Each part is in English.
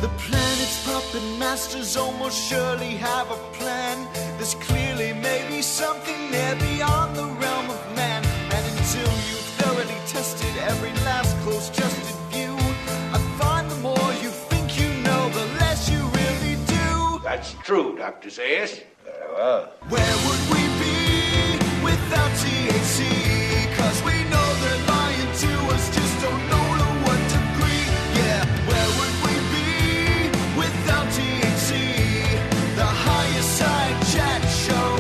The planet's puppet masters almost surely have a plan. There's clearly maybe something there beyond the realm of man. And until you've thoroughly tested every last close-trusted view, I find the more you think you know, the less you really do. That's true, Dr. Sayers. Very well. Where would we be without THC? 'Cause we know they're lying to us, just don't know to what degree. Yeah, where would we be without THC? The higher side chat show,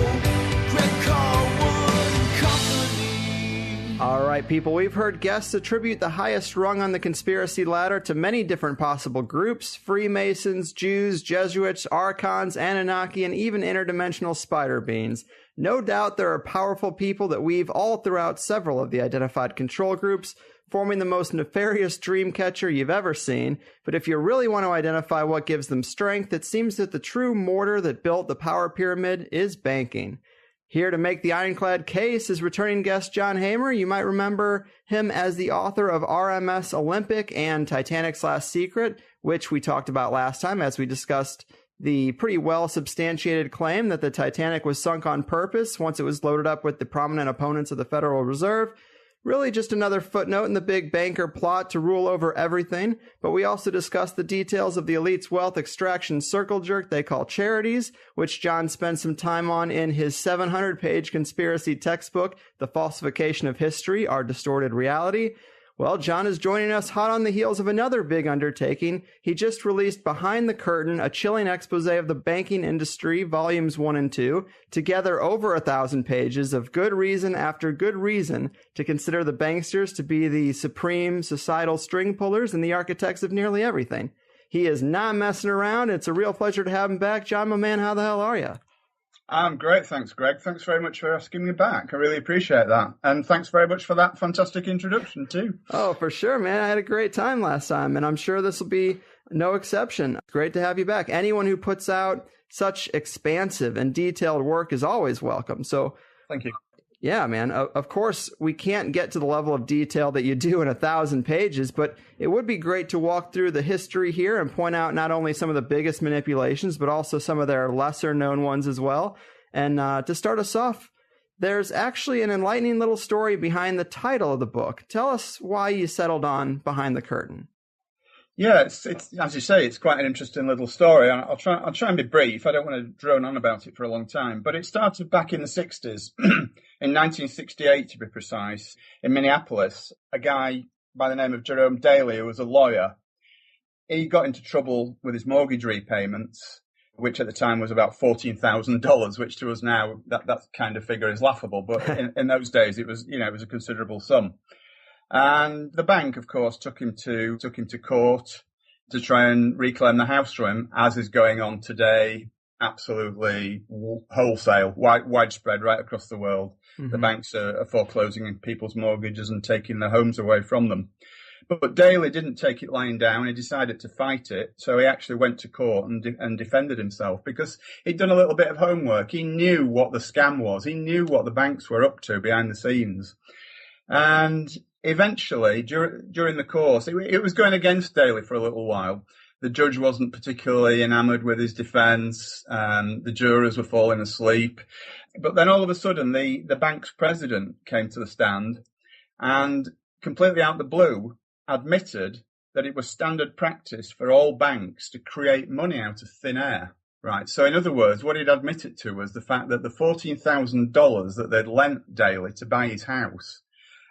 Greg Carwood and Company. All right, people, we've heard guests attribute the highest rung on the conspiracy ladder to many different possible groups: Freemasons, Jews, Jesuits, Archons, Anunnaki, and even interdimensional spider beings. No doubt there are powerful people that weave all throughout several of the identified control groups, forming the most nefarious dream catcher you've ever seen. But if you really want to identify what gives them strength, it seems that the true mortar that built the power pyramid is banking. Here to make the ironclad case is returning guest John Hamer. You might remember him as the author of RMS Olympic and Titanic's Last Secret, which we talked about last time as we discussed the pretty well-substantiated claim that the Titanic was sunk on purpose once it was loaded up with the prominent opponents of the Federal Reserve. Really just another footnote in the big banker plot to rule over everything, but we also discussed the details of the elite's wealth extraction circle jerk they call charities, which John spent some time on in his 700-page conspiracy textbook, The Falsification of History, Our Distorted Reality. Well, John is joining us hot on the heels of another big undertaking. He just released Behind the Curtain, a chilling expose of the banking industry, volumes 1 and 2, together over 1,000 pages of good reason after good reason to consider the banksters to be the supreme societal string pullers and the architects of nearly everything. He is not messing around. It's a real pleasure to have him back. John, my man, how the hell are you? I'm great, thanks, Greg. Thanks very much for asking me back. I really appreciate that. And thanks very much for that fantastic introduction, too. Oh, for sure, man. I had a great time last time, and I'm sure this will be no exception. Great to have you back. Anyone who puts out such expansive and detailed work is always welcome. So, thank you. Yeah, man. Of course, we can't get to the level of detail that you do in 1,000 pages, but it would be great to walk through the history here and point out not only some of the biggest manipulations, but also some of their lesser known ones as well. And to start us off, there's actually an enlightening little story behind the title of the book. Tell us why you settled on Behind the Curtain. Yeah, it's as you say, it's quite an interesting little story. I'll try and be brief. I don't want to drone on about it for a long time. But it started back in the 60s, in 1968 to be precise, in Minneapolis. A guy by the name of Jerome Daly, who was a lawyer, he got into trouble with his mortgage repayments, which at the time was about $14,000, which to us now, that kind of figure is laughable. But in those days, it was a considerable sum. And the bank, of course, took him to court to try and reclaim the house from him, as is going on today, absolutely wholesale, widespread right across the world. Mm-hmm. The banks are foreclosing people's mortgages and taking their homes away from them. But Daly didn't take it lying down. He decided to fight it. So he actually went to court and defended himself because he'd done a little bit of homework. He knew what the scam was. He knew what the banks were up to behind the scenes. And eventually, during the course, it was going against Daly for a little while. The judge wasn't particularly enamored with his defence. The jurors were falling asleep. But then all of a sudden, the bank's president came to the stand and completely out of the blue admitted that it was standard practice for all banks to create money out of thin air. Right. So in other words, what he'd admitted to was the fact that the $14,000 that they'd lent Daly to buy his house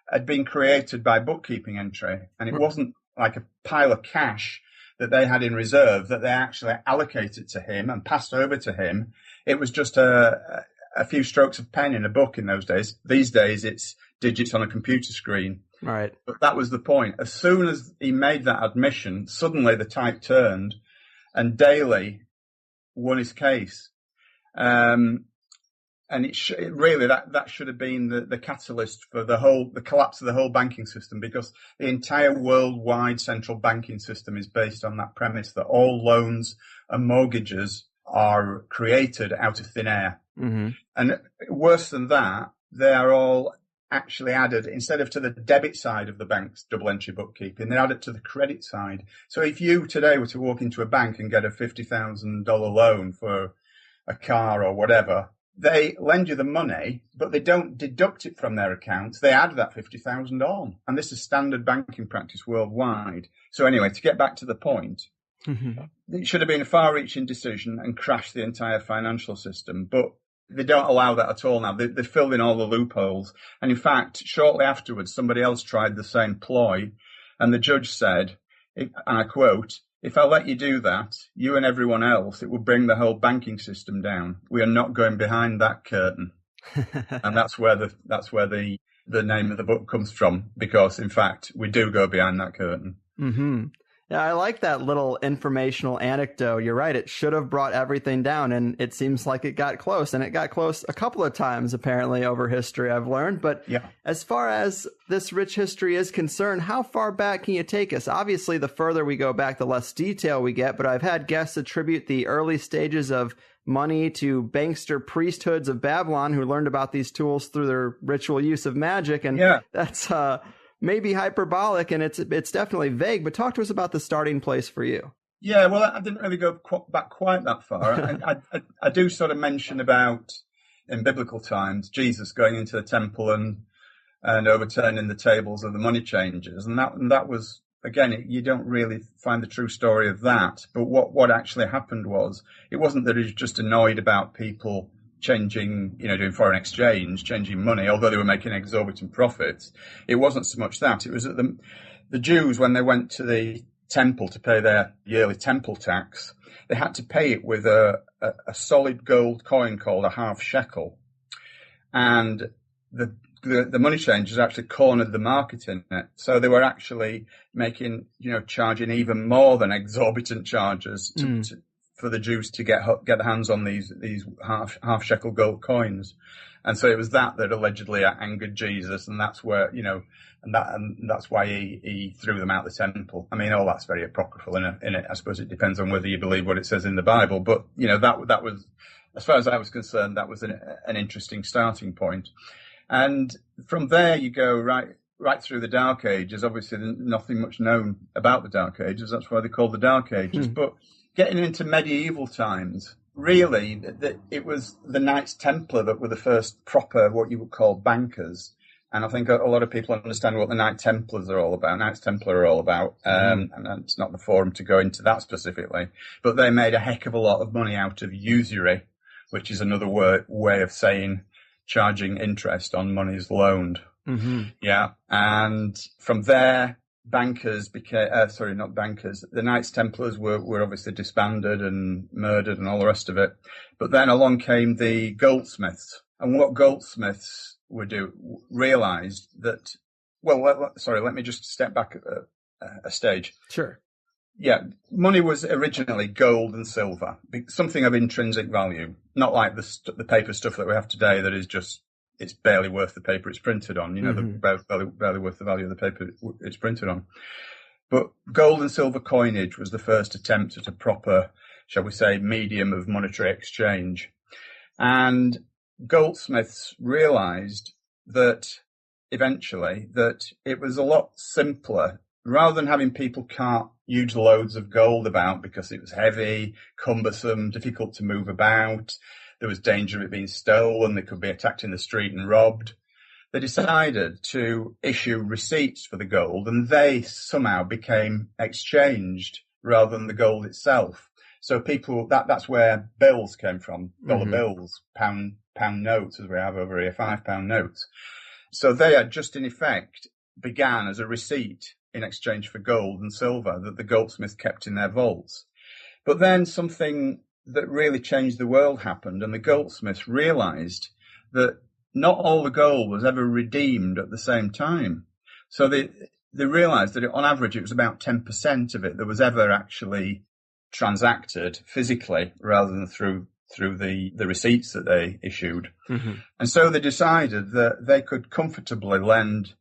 had been created by bookkeeping entry, and it wasn't like a pile of cash that they had in reserve that they actually allocated to him and passed over to him. It was just a few strokes of pen in a book in those days. These days, it's digits on a computer screen. Right. But that was the point. As soon as he made that admission, suddenly the tide turned, and Daly won his case. And really that should have been the catalyst for the collapse of the whole banking system, because the entire worldwide central banking system is based on that premise that all loans and mortgages are created out of thin air. Mm-hmm. And worse than that, they are all actually added, instead of to the debit side of the bank's double entry bookkeeping, they added it to the credit side. So if you today were to walk into a bank and get a $50,000 loan for a car or whatever, they lend you the money, but they don't deduct it from their accounts. They add that 50,000 on. And this is standard banking practice worldwide. So anyway, to get back to the point, it should have been a far-reaching decision and crashed the entire financial system. But they don't allow that at all now. They filled in all the loopholes. And in fact, shortly afterwards, somebody else tried the same ploy. And the judge said, and I quote, "If I let you do that, you and everyone else, it will bring the whole banking system down. We are not going behind that curtain." And that's where the name of the book comes from, because in fact we do go behind that curtain. Mm-hmm. Yeah, I like that little informational anecdote. You're right. It should have brought everything down, and it seems like it got close, and it got close a couple of times, apparently, over history, I've learned. But as far as this rich history is concerned, how far back can you take us? Obviously, the further we go back, the less detail we get, but I've had guests attribute the early stages of money to Bankster priesthoods of Babylon who learned about these tools through their ritual use of magic, and that's maybe hyperbolic, and it's definitely vague, but talk to us about the starting place for you. Yeah, well, I didn't really go back quite that far. I do sort of mention about, in biblical times, Jesus going into the temple and overturning the tables of the money changers. And that was, again, you don't really find the true story of that. But what actually happened was, it wasn't that he was just annoyed about people changing, doing foreign exchange, changing money, although they were making exorbitant profits. It wasn't so much that. It was that the Jews, when they went to the temple to pay their yearly temple tax, they had to pay it with a solid gold coin called a half shekel. And the money changers actually cornered the market in it. So they were actually making, charging even more than exorbitant charges for the Jews to get their hands on these half shekel gold coins. And so it was that allegedly angered Jesus, and that's where, and that's why he threw them out the temple. I mean, all that's very apocryphal in it. I suppose it depends on whether you believe what it says in the Bible, but that was, as far as I was concerned, that was an interesting starting point. And from there you go right through the Dark Ages. Obviously nothing much known about the Dark Ages. That's why they're called the Dark Ages. But getting into medieval times, really, it was the Knights Templar that were the first proper, what you would call, bankers. And I think a lot of people understand what the Knights Templar are all about. And it's not the forum to go into that specifically. But they made a heck of a lot of money out of usury, which is another way of saying charging interest on monies loaned. Yeah. And from there, bankers became, not bankers, the Knights Templars were obviously disbanded and murdered and all the rest of it. But then along came the goldsmiths. And what goldsmiths realized that, let me just step back a stage. Sure. Yeah, money was originally gold and silver, something of intrinsic value, not like the paper stuff that we have today that is just, it's barely worth the paper it's printed on, barely worth the value of the paper it's printed on. But gold and silver coinage was the first attempt at a proper, shall we say, medium of monetary exchange. And goldsmiths realized that eventually that it was a lot simpler, rather than having people cart huge loads of gold about because it was heavy, cumbersome, difficult to move about. There was danger of it being stolen. They could be attacked in the street and robbed. They decided to issue receipts for the gold, and they somehow became exchanged rather than the gold itself. So that's where bills came from, dollar bills, pound notes, as we have over here, £5 notes. So they had just in effect began as a receipt in exchange for gold and silver that the goldsmiths kept in their vaults. But then something that really changed the world happened, and the goldsmiths realized that not all the gold was ever redeemed at the same time. So they realized that on average it was about 10% of it that was ever actually transacted physically rather than through the receipts that they issued. And so they decided that they could comfortably lend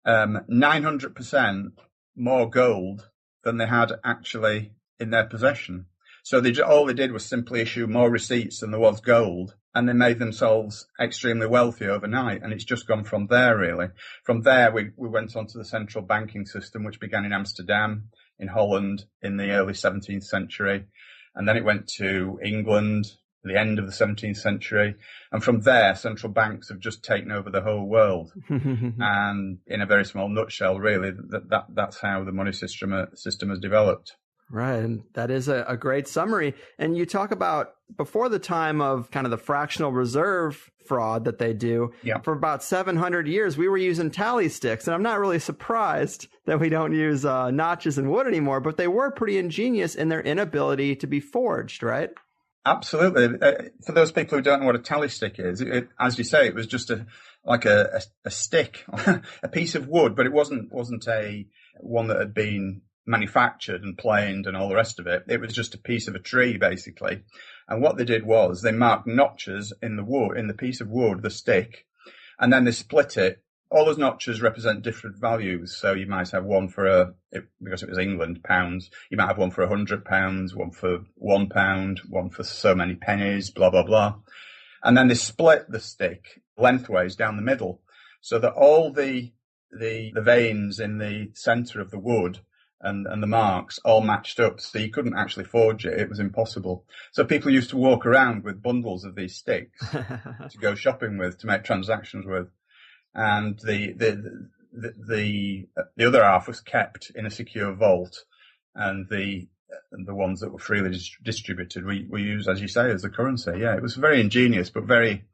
900% more gold than they had actually in their possession. So all they did was simply issue more receipts than there was gold, and they made themselves extremely wealthy overnight. And it's just gone from there, really. From there, we went on to the central banking system, which began in Amsterdam, in Holland, in the early 17th century. And then it went to England, the end of the 17th century. And from there, central banks have just taken over the whole world. And in a very small nutshell, really, that's how the money system has developed. Right. And that is a great summary. And you talk about before the time of kind of the fractional reserve fraud that they do, for about 700 years, we were using tally sticks. And I'm not really surprised that we don't use notches and wood anymore, but they were pretty ingenious in their inability to be forged, right? Absolutely. For those people who don't know what a tally stick is, as you say, it was just a stick, a piece of wood, but it wasn't a one that had been manufactured and planed and all the rest of it. It was just a piece of a tree, basically. And what they did was they marked notches in the wood, in the piece of wood, the stick, and then they split it. All those notches represent different values. So you might have one for because it was England, pounds. You might have one for £100, one for £1, one for so many pennies, blah, blah, blah. And then they split the stick lengthways down the middle so that all the veins in the centre of the wood and the marks all matched up, so you couldn't actually forge it. It was impossible. So people used to walk around with bundles of these sticks to go shopping with, to make transactions with. And the other half was kept in a secure vault, and the ones that were freely distributed we use, as you say, as the currency. Yeah, it was very ingenious, but very,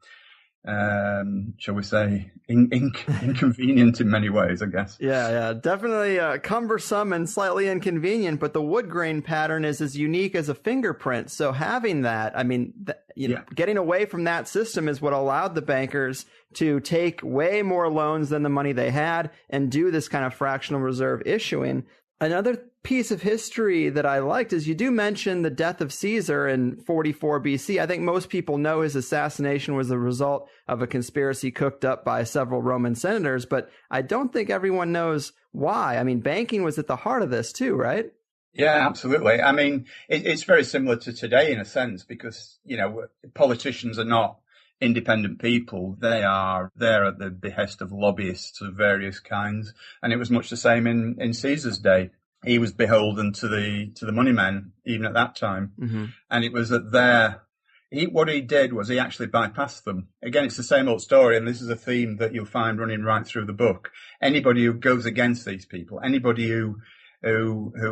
shall we say, inconvenient in many ways, I guess. Yeah, definitely cumbersome and slightly inconvenient, but the wood grain pattern is as unique as a fingerprint. So having that, I mean, getting away from that system is what allowed the bankers to take way more loans than the money they had and do this kind of fractional reserve issuing. Another piece of history that I liked is you do mention the death of Caesar in 44 BC. I think most people know his assassination was the result of a conspiracy cooked up by several Roman senators, but I don't think everyone knows why. I mean, banking was at the heart of this too, right? Yeah, absolutely. I mean, it's very similar to today in a sense, because, politicians are not independent people. They are there at the behest of lobbyists of various kinds. And it was much the same in Caesar's day. He was beholden to the money men, even at that time. Mm-hmm. And it was that what he did was he actually bypassed them. Again, it's the same old story, and this is a theme that you'll find running right through the book. Anybody who goes against these people, anybody who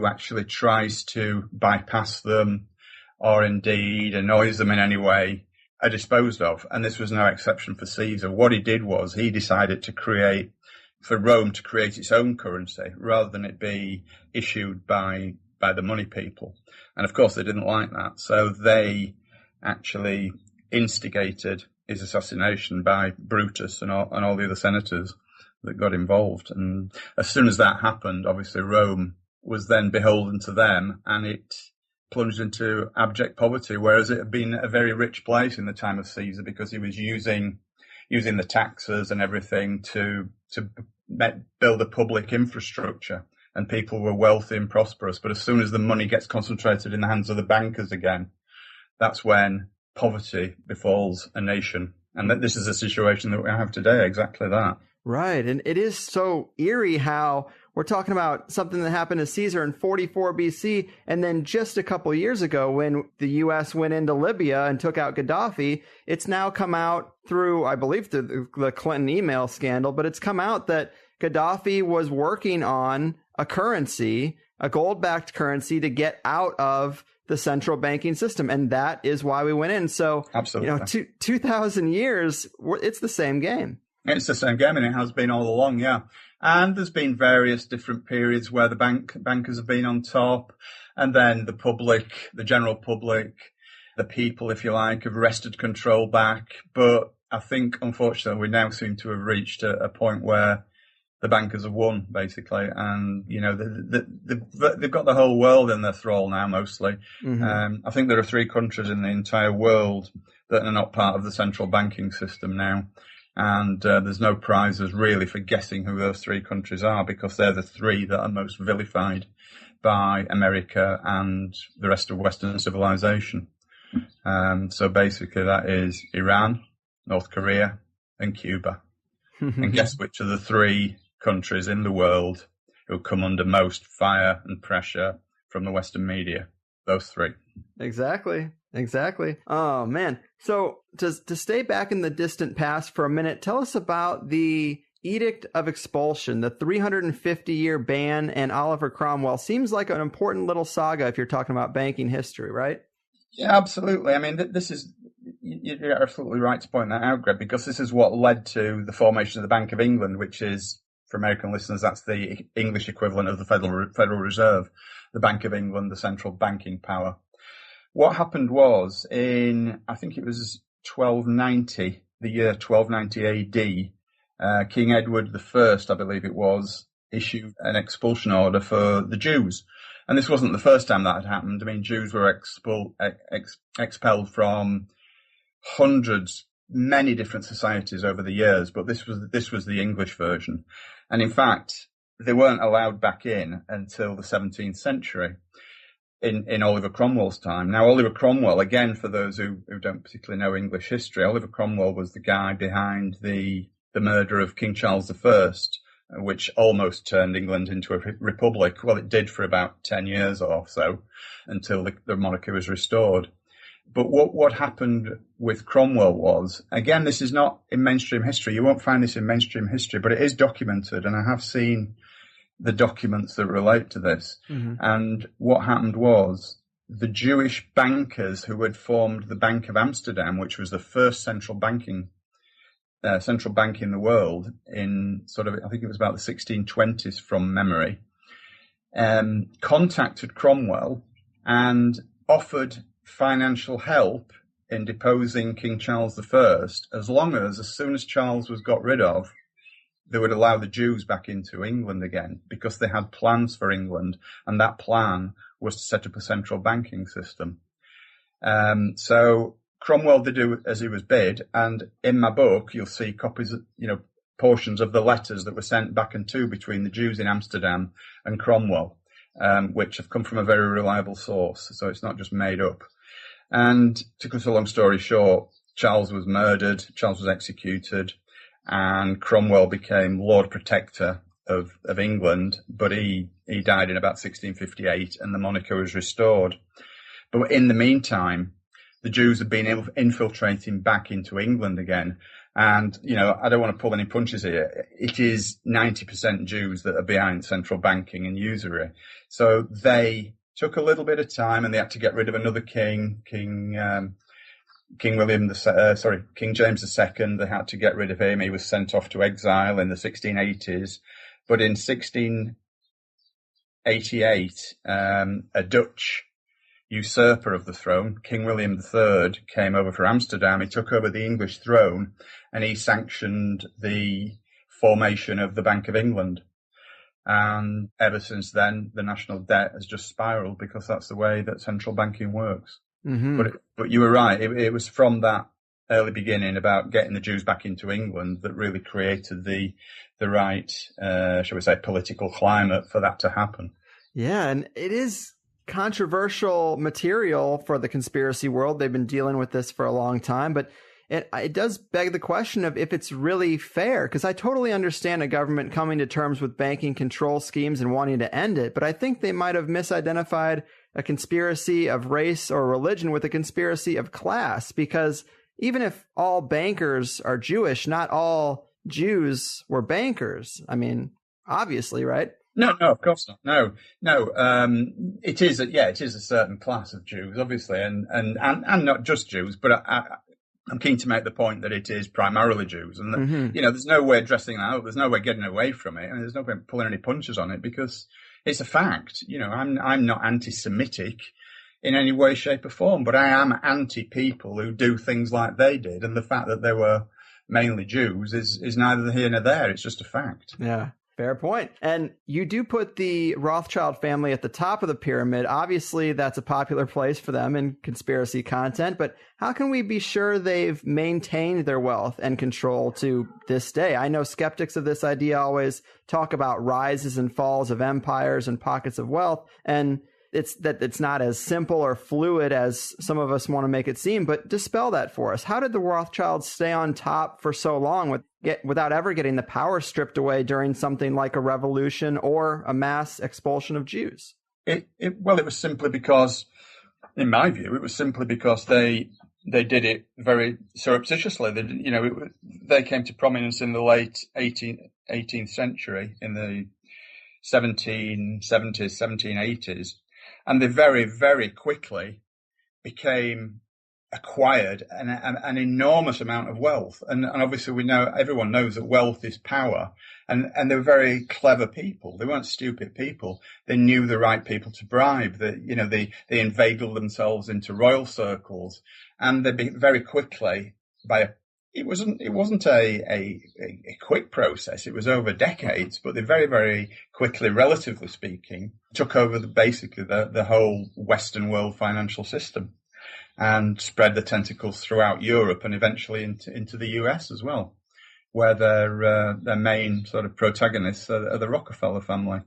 actually tries to bypass them or indeed annoys them in any way, are disposed of. And this was no exception for Caesar. What he did was he decided for Rome to create its own currency rather than it be issued by the money people. And of course they didn't like that. So they actually instigated his assassination by Brutus and all the other senators that got involved. And as soon as that happened, obviously Rome was then beholden to them, and it plunged into abject poverty, whereas it had been a very rich place in the time of Caesar because he was using the taxes and everything to build a public infrastructure, and people were wealthy and prosperous. But as soon as the money gets concentrated in the hands of the bankers again, that's when poverty befalls a nation. And this is a situation that we have today, exactly that. Right. And it is so eerie how we're talking about something that happened to Caesar in 44 BC. And then just a couple of years ago, when the U.S. went into Libya and took out Gaddafi, it's now come out through, I believe, the Clinton email scandal, but it's come out that Gaddafi was working on a currency, a gold-backed currency, to get out of the central banking system. And that is why we went in. So, absolutely. 2,000 years, it's the same game. It's the same game, and it has been all along, yeah. And there's been various different periods where the bankers have been on top, and then the public, the general public, the people, if you like, have wrested control back. But I think, unfortunately, we now seem to have reached a point where the bankers have won, basically, and they've got the whole world in their thrall now, mostly. Mm-hmm. I think there are 3 countries in the entire world that are not part of the central banking system now. And there's no prizes really for guessing who those 3 countries are, because they're the 3 that are most vilified by America and the rest of Western civilization. So basically that is Iran, North Korea, and Cuba. And guess which of the three countries in the world who come under most fire and pressure from the Western media? Those three. Exactly. Oh, man. So to stay back in the distant past for a minute, tell us about the Edict of Expulsion, the 350-year ban, and Oliver Cromwell. Seems like an important little saga if you're talking about banking history, right? Yeah, absolutely. I mean, you're absolutely right to point that out, Greg, because this is what led to the formation of the Bank of England, which is, for American listeners, that's the English equivalent of the Federal Reserve, the Bank of England, the central banking power. What happened was I think it was 1290, the year 1290 AD, King Edward I, I believe it was, issued an expulsion order for the Jews. And this wasn't the first time that had happened. I mean, Jews were expelled from hundreds, many different societies over the years, but this was the English version. And in fact, they weren't allowed back in until the 17th century. In Oliver Cromwell's time. Now, Oliver Cromwell, again, for those who don't particularly know English history, Oliver Cromwell was the guy behind the murder of King Charles I, which almost turned England into a republic. Well, it did for about 10 years or so until the monarchy was restored. But what happened with Cromwell was, again, this is not in mainstream history. You won't find this in mainstream history, but it is documented, and I have seen the documents that relate to this. Mm-hmm. And what happened was the Jewish bankers who had formed the Bank of Amsterdam, which was the first central bank in the world in sort of, I think it was about the 1620s from memory, contacted Cromwell and offered financial help in deposing King Charles I, as soon as Charles was got rid of, they would allow the Jews back into England again, because they had plans for England, and that plan was to set up a central banking system. So Cromwell did do as he was bid, and in my book you'll see copies of, portions of the letters that were sent back and to between the Jews in Amsterdam and Cromwell, which have come from a very reliable source, so it's not just made up. And to cut a long story short, Charles was murdered, Charles was executed, and Cromwell became Lord Protector of England, but he died in about 1658 and the monarchy was restored. But in the meantime, the Jews have been infiltrating back into England again. And, I don't want to pull any punches here. It is 90% Jews that are behind central banking and usury. So they took a little bit of time and they had to get rid of another king, King James II. They had to get rid of him. He was sent off to exile in the 1680s. But in 1688, a Dutch usurper of the throne, King William III, came over for Amsterdam. He took over the English throne and he sanctioned the formation of the Bank of England. And ever since then, the national debt has just spiraled because that's the way that central banking works. Mm-hmm. But you were right. It was from that early beginning about getting the Jews back into England that really created the right, shall we say, political climate for that to happen. Yeah, and it is controversial material for the conspiracy world. They've been dealing with this for a long time, but it does beg the question of if it's really fair, because I totally understand a government coming to terms with banking control schemes and wanting to end it, but I think they might have misidentified a conspiracy of race or religion with a conspiracy of class, because even if all bankers are Jewish, not all Jews were bankers. I mean, obviously, right? No, of course not. No. It is a certain class of Jews, obviously, and not just Jews, but I'm keen to make the point that it is primarily Jews, and that, there's no way dressing that up. There's no way getting away from it, and there's no way pulling any punches on it because it's a fact. I'm not anti-Semitic in any way, shape, or form, but I am anti-people who do things like they did, and the fact that they were mainly Jews is neither here nor there. It's just a fact. Yeah. Fair point. And you do put the Rothschild family at the top of the pyramid. Obviously, that's a popular place for them in conspiracy content, but how can we be sure they've maintained their wealth and control to this day? I know skeptics of this idea always talk about rises and falls of empires and pockets of wealth. And it's not as simple or fluid as some of us want to make it seem, but dispel that for us. How did the Rothschilds stay on top for so long without ever getting the power stripped away during something like a revolution or a mass expulsion of Jews? It was simply because, in my view, it was simply because they did it very surreptitiously. They came to prominence in the late 18th century, in the 1770s, 1780s, and they very, very quickly acquired an enormous amount of wealth. And obviously everyone knows that wealth is power. And they were very clever people. They weren't stupid people. They knew the right people to bribe. They inveigled themselves into royal circles, and they very quickly, it wasn't a quick process. It was over decades, but they very, very quickly, relatively speaking, took over basically the whole Western world financial system and spread the tentacles throughout Europe and eventually into the US as well, where their main sort of protagonists are the Rockefeller family,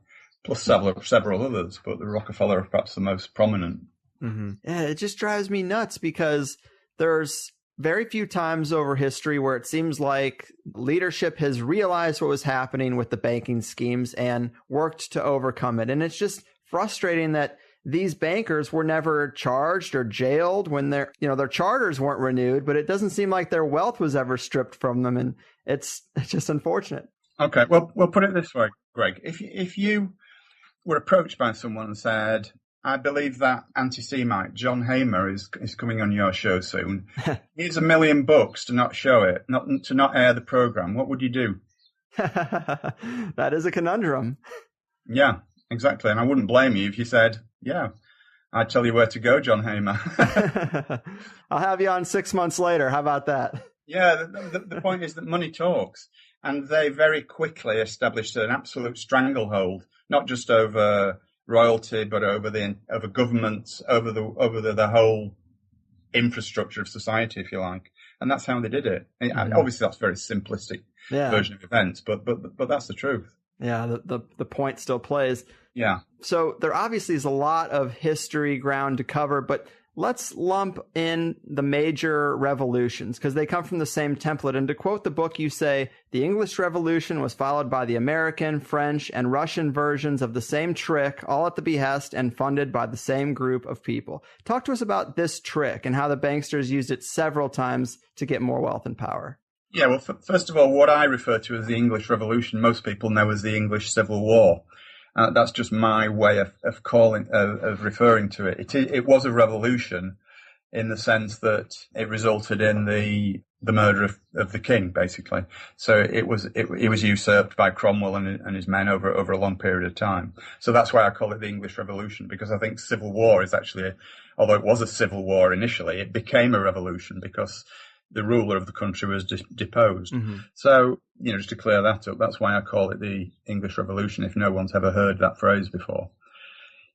plus several others, but the Rockefeller are perhaps the most prominent. Mm-hmm. Yeah, it just drives me nuts because there's very few times over history where it seems like leadership has realized what was happening with the banking schemes and worked to overcome it. And it's just frustrating that these bankers were never charged or jailed when their charters weren't renewed, but it doesn't seem like their wealth was ever stripped from them. And it's just unfortunate. Okay. Well, we'll put it this way, Greg. If you were approached by someone and said, I believe that anti-Semite John Hamer is coming on your show soon. Here's $1 million to not show it, to not air the program. What would you do? That is a conundrum. Yeah, exactly. And I wouldn't blame you if you said, yeah, I'd tell you where to go, John Hamer. I'll have you on 6 months later. How about that? Yeah, the point is that money talks. And they very quickly established an absolute stranglehold, not just over royalty, but over governments, over the whole infrastructure of society, if you like. And that's how they did it. And obviously, that's a very simplistic version of events, but that's the truth. Yeah, the point still plays. Yeah. So there obviously is a lot of history ground to cover, but let's lump in the major revolutions because they come from the same template. And to quote the book, you say, the English Revolution was followed by the American, French, and Russian versions of the same trick, all at the behest and funded by the same group of people. Talk to us about this trick and how the banksters used it several times to get more wealth and power. Yeah, well, first of all, what I refer to as the English Revolution, most people know as the English Civil War. That's just my way of referring to it. It was a revolution in the sense that it resulted in the murder of the king, basically. So it was usurped by Cromwell and his men over a long period of time. So that's why I call it the English Revolution, because I think civil war is actually, although it was a civil war initially, it became a revolution because the ruler of the country was deposed. Mm-hmm. So, just to clear that up, that's why I call it the English Revolution, if no one's ever heard that phrase before.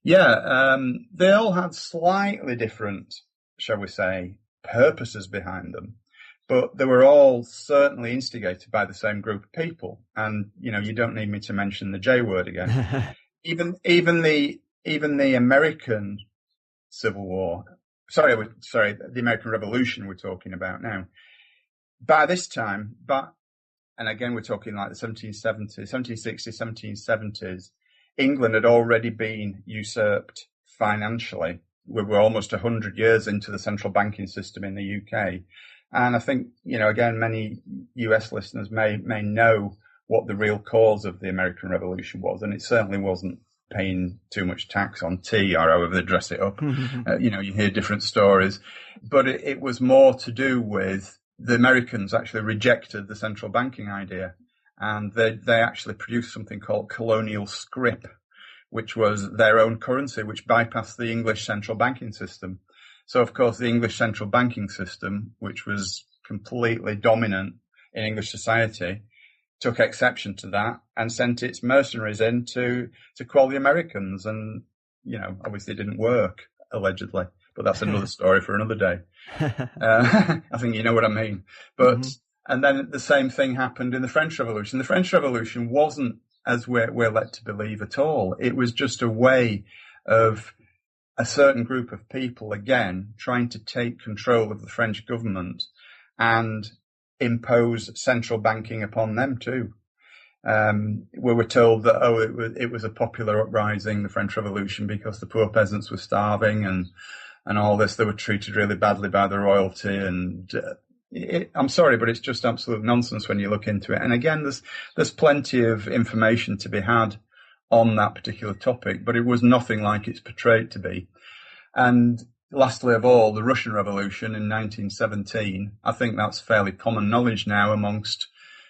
Yeah, they all had slightly different, shall we say, purposes behind them, but they were all certainly instigated by the same group of people. And, you don't need me to mention the J word again. even the American Civil War, the American Revolution we're talking about now. By this time, and again, we're talking like the 1760s, 1770s, England had already been usurped financially. We were almost 100 years into the central banking system in the UK. And I think, again, many US listeners may know what the real cause of the American Revolution was. And it certainly wasn't paying too much tax on tea or however they dress it up. You hear different stories, but it was more to do with the Americans actually rejected the central banking idea, and they actually produced something called colonial scrip, which was their own currency, which bypassed the English central banking system. So, of course, the English central banking system, which was completely dominant in English society, took exception to that and sent its mercenaries in to quell the Americans. And, obviously it didn't work, allegedly, but that's another story for another day. I think you know what I mean. But, and then the same thing happened in the French Revolution. The French Revolution wasn't as we're led to believe at all. It was just a way of a certain group of people, again, trying to take control of the French government and impose central banking upon them too. We were told that, it was a popular uprising, the French Revolution, because the poor peasants were starving and all this. They were treated really badly by the royalty. And I'm sorry, but it's just absolute nonsense when you look into it. And again, there's plenty of information to be had on that particular topic, but it was nothing like it's portrayed to be. And lastly of all, the Russian Revolution in 1917, I think that's fairly common knowledge now amongst,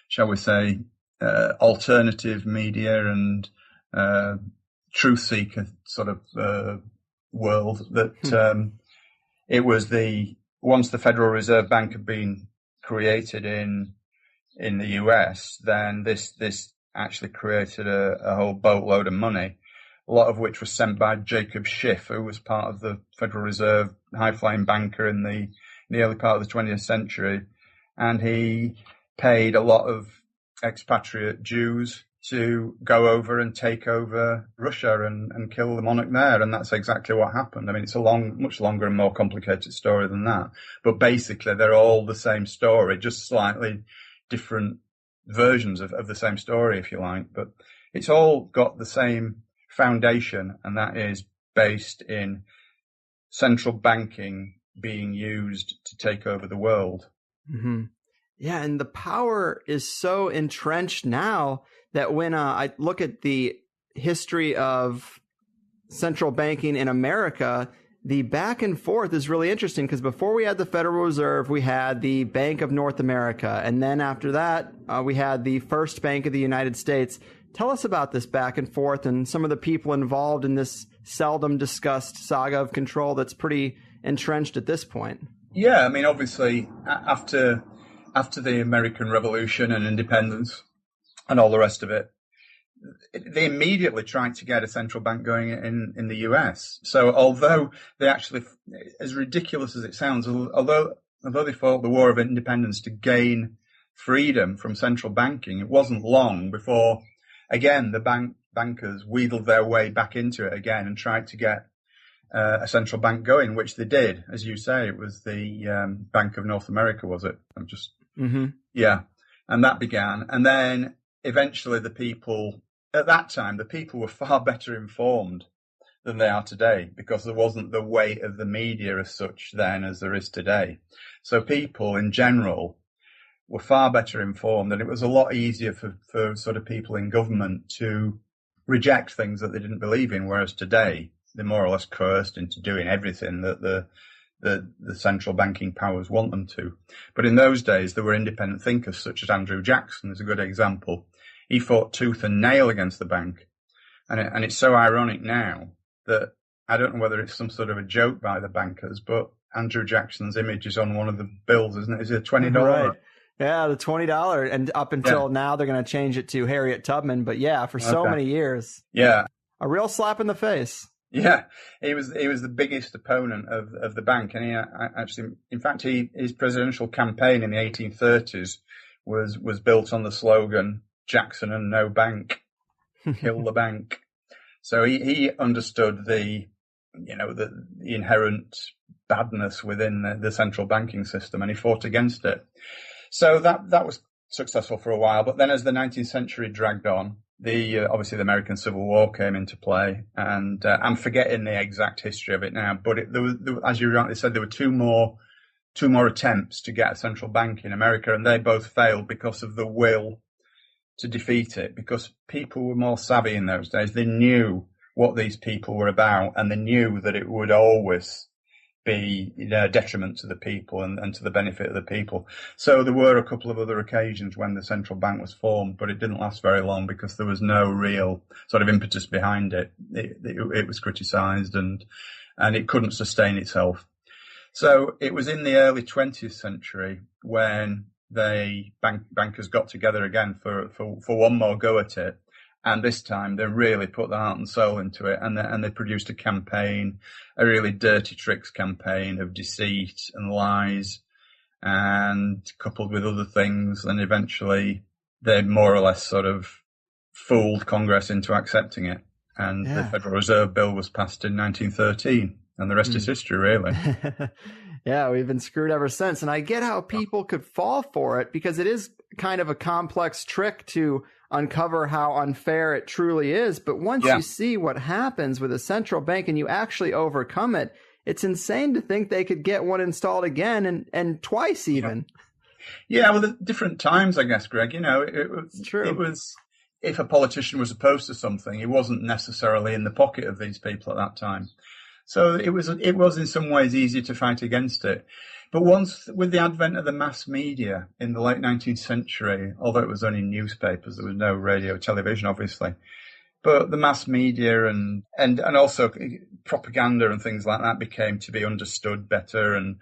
shall we say, alternative media and truth seeker sort of world, that it was once the Federal Reserve Bank had been created in the US, then this actually created a whole boatload of money, a lot of which was sent by Jacob Schiff, who was part of the Federal Reserve, high-flying banker in the early part of the 20th century. And he paid a lot of expatriate Jews to go over and take over Russia and kill the monarch there. And that's exactly what happened. I mean, it's a much longer and more complicated story than that. But basically, they're all the same story, just slightly different versions of the same story, if you like. But it's all got the same foundation, and that is based in central banking being used to take over the world. Mm-hmm. Yeah, and the power is so entrenched now that when I look at the history of central banking in America, the back and forth is really interesting, because before we had the Federal Reserve, we had the Bank of North America. And then after that, we had the First Bank of the United States. Tell us about this back and forth and some of the people involved in this seldom discussed saga of control that's pretty entrenched at this point. Yeah, I mean, obviously, after the American Revolution and independence and all the rest of it, they immediately tried to get a central bank going in the US. So although they actually, as ridiculous as it sounds, although they fought the War of Independence to gain freedom from central banking, it wasn't long before, again, the bankers wheedled their way back into it again and tried to get a central bank going, which they did. As you say, it was the Bank of North America, was it? Yeah. And that began. And then eventually at that time, the people were far better informed than they are today, because there wasn't the weight of the media as such then as there is today. So people in general were far better informed, and it was a lot easier for sort of people in government to reject things that they didn't believe in, whereas today they're more or less coerced into doing everything that the central banking powers want them to. But in those days, there were independent thinkers such as Andrew Jackson is a good example. He fought tooth and nail against the bank. And it's so ironic now that I don't know whether it's some sort of a joke by the bankers, but Andrew Jackson's image is on one of the bills, isn't it? Is it $20? Right. Yeah, the $20. And up until now, they're going to change it to Harriet Tubman. But yeah, for so many years. Yeah. A real slap in the face. Yeah, he was the biggest opponent of the bank, and he actually, in fact, his presidential campaign in the 1830s was built on the slogan "Jackson and no bank, kill the bank." So he understood the inherent badness within the central banking system, and he fought against it. So that was successful for a while, but then as the 19th century dragged on, obviously the American Civil War came into play, and I'm forgetting the exact history of it now, but there was, as you rightly said, there were two more attempts to get a central bank in America, and they both failed because of the will to defeat it, because people were more savvy in those days. They knew what these people were about, and they knew that it would always be a detriment to the people and to the benefit of the people. So there were a couple of other occasions when the central bank was formed, but it didn't last very long because there was no real sort of impetus behind it. It was criticised and it couldn't sustain itself. So it was in the early 20th century when bankers got together again for one more go at it. And this time they really put their heart and soul into it, and they produced a campaign, a really dirty tricks campaign of deceit and lies, and coupled with other things. And eventually they more or less sort of fooled Congress into accepting it. And the Federal Reserve Bill was passed in 1913. And the rest is history, really. Yeah, we've been screwed ever since. And I get how people could fall for it because it is kind of a complex trick to uncover how unfair it truly is. But once you see what happens with a central bank and you actually overcome it, it's insane to think they could get one installed again and twice even. Yeah, well, at different times, I guess, Greg. It's true. It was, if a politician was opposed to something, he wasn't necessarily in the pocket of these people at that time. So it was in some ways easier to fight against it. But once, with the advent of the mass media in the late 19th century, although it was only newspapers, there was no radio, television, obviously. But the mass media and also propaganda and things like that became to be understood better, and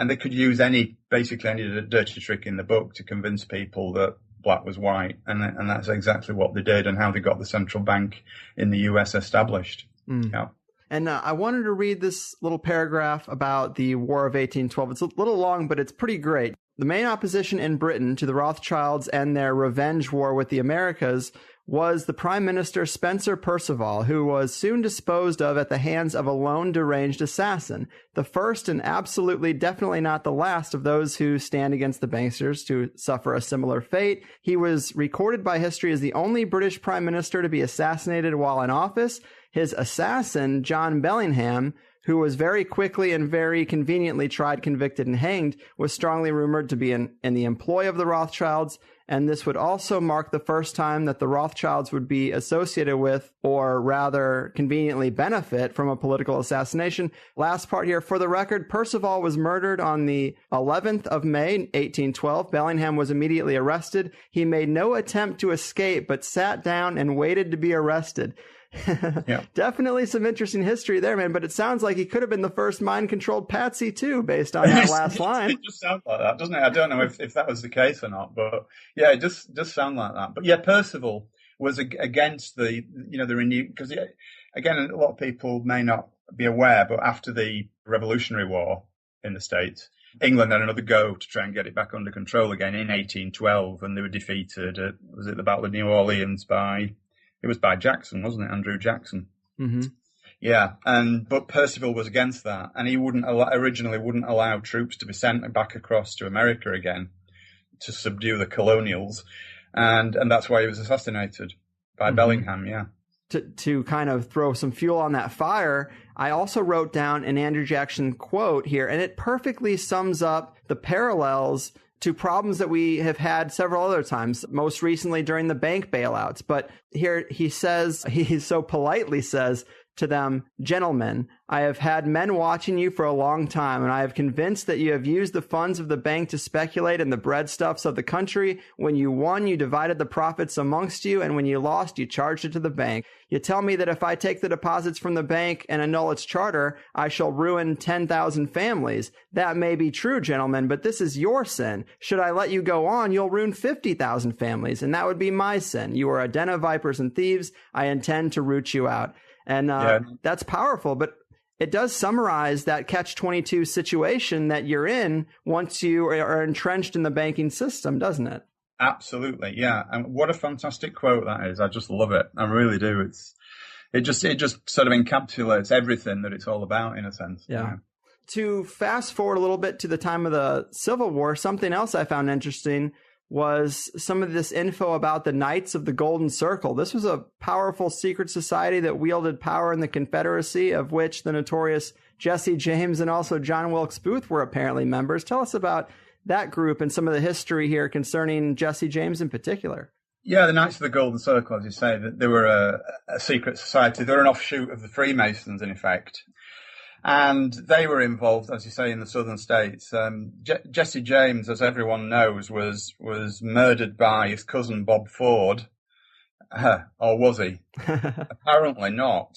they could use basically any dirty trick in the book to convince people that black was white, and that's exactly what they did, and how they got the central bank in the US established. Yeah. And I wanted to read this little paragraph about the War of 1812. It's a little long, but it's pretty great. The main opposition in Britain to the Rothschilds and their revenge war with the Americas was the Prime Minister Spencer Perceval, who was soon disposed of at the hands of a lone deranged assassin, the first and absolutely definitely not the last of those who stand against the banksters to suffer a similar fate. He was recorded by history as the only British Prime Minister to be assassinated while in office. His assassin, John Bellingham, who was very quickly and very conveniently tried, convicted, and hanged, was strongly rumored to be in the employ of the Rothschilds, and this would also mark the first time that the Rothschilds would be associated with, or rather conveniently benefit from, a political assassination. Last part here, for the record, Perceval was murdered on the 11th of May, 1812. Bellingham was immediately arrested. He made no attempt to escape, but sat down and waited to be arrested. Yeah. Definitely some interesting history there, man. But it sounds like he could have been the first mind-controlled patsy, too, based on that last line. It just sounds like that, doesn't it? I don't know if that was the case or not, but yeah, it does sound like that. But yeah, Percival was against the renewed, because again, a lot of people may not be aware, but after the Revolutionary War in the States, England had another go to try and get it back under control again in 1812, and they were defeated at, was it the Battle of New Orleans it was by Jackson, wasn't it? Andrew Jackson. Mm-hmm. Yeah. But Percival was against that. And he originally wouldn't allow troops to be sent back across to America again to subdue the colonials. And that's why he was assassinated by Bellingham. Yeah. To kind of throw some fuel on that fire, I also wrote down an Andrew Jackson quote here, and it perfectly sums up the parallels to problems that we have had several other times, most recently during the bank bailouts. But here he so politely says to them, "Gentlemen, I have had men watching you for a long time, and I have convinced that you have used the funds of the bank to speculate in the breadstuffs of the country. When you won, you divided the profits amongst you, and when you lost, you charged it to the bank. You tell me that if I take the deposits from the bank and annul its charter, I shall ruin 10,000 families. That may be true, gentlemen, but this is your sin. Should I let you go on, you'll ruin 50,000 families, and that would be my sin. You are a den of vipers and thieves. I intend to root you out." And that's powerful, but it does summarize that catch-22 situation that you're in once you are entrenched in the banking system, doesn't it? Absolutely, yeah. And what a fantastic quote that is. I just love it. I really do. It just sort of encapsulates everything that it's all about, in a sense. Yeah. You know? To fast forward a little bit to the time of the Civil War, something else I found interesting was some of this info about the Knights of the Golden Circle. This was a powerful secret society that wielded power in the Confederacy, of which the notorious Jesse James and also John Wilkes Booth were apparently members. Tell us about that group and some of the history here concerning Jesse James in particular. Yeah, the Knights of the Golden Circle, as you say, that they were a secret society. They were an offshoot of the Freemasons, in effect. And they were involved, as you say, in the southern states. Jesse James, as everyone knows, was murdered by his cousin Bob Ford. Or was he? Apparently not.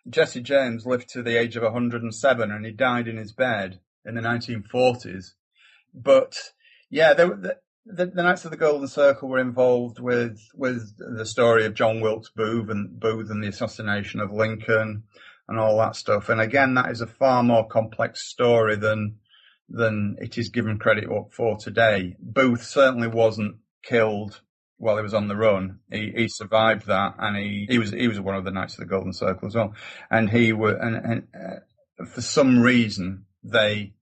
Jesse James lived to the age of 107, and he died in his bed in the 1940s. But yeah, the Knights of the Golden Circle were involved with the story of John Wilkes Booth and the assassination of Lincoln and all that stuff. And again, that is a far more complex story than it is given credit for today. Booth certainly wasn't killed while he was on the run. He survived that, and he was one of the Knights of the Golden Circle as well. And for some reason, they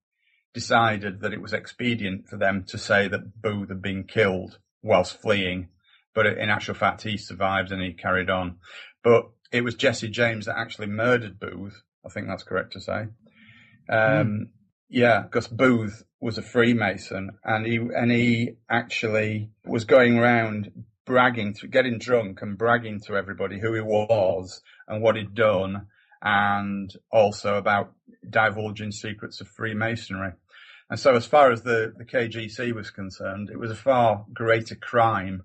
decided that it was expedient for them to say that Booth had been killed whilst fleeing. But in actual fact, he survived and he carried on. But it was Jesse James that actually murdered Booth. I think that's correct to say. Yeah, because Booth was a Freemason, and he actually was going around getting drunk and bragging to everybody who he was and what he'd done, and also about divulging secrets of Freemasonry. And so as far as the KGC was concerned, it was a far greater crime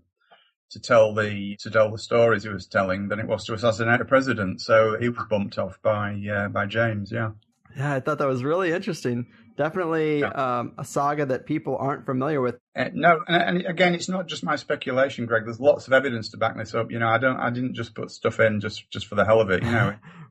to tell the stories he was telling than it was to assassinate a president. So he was bumped off by James. Yeah. Yeah, I thought that was really interesting. Definitely a saga that people aren't familiar with. No, and again, it's not just my speculation, Greg. There's lots of evidence to back this up. I didn't just put stuff in just for the hell of it.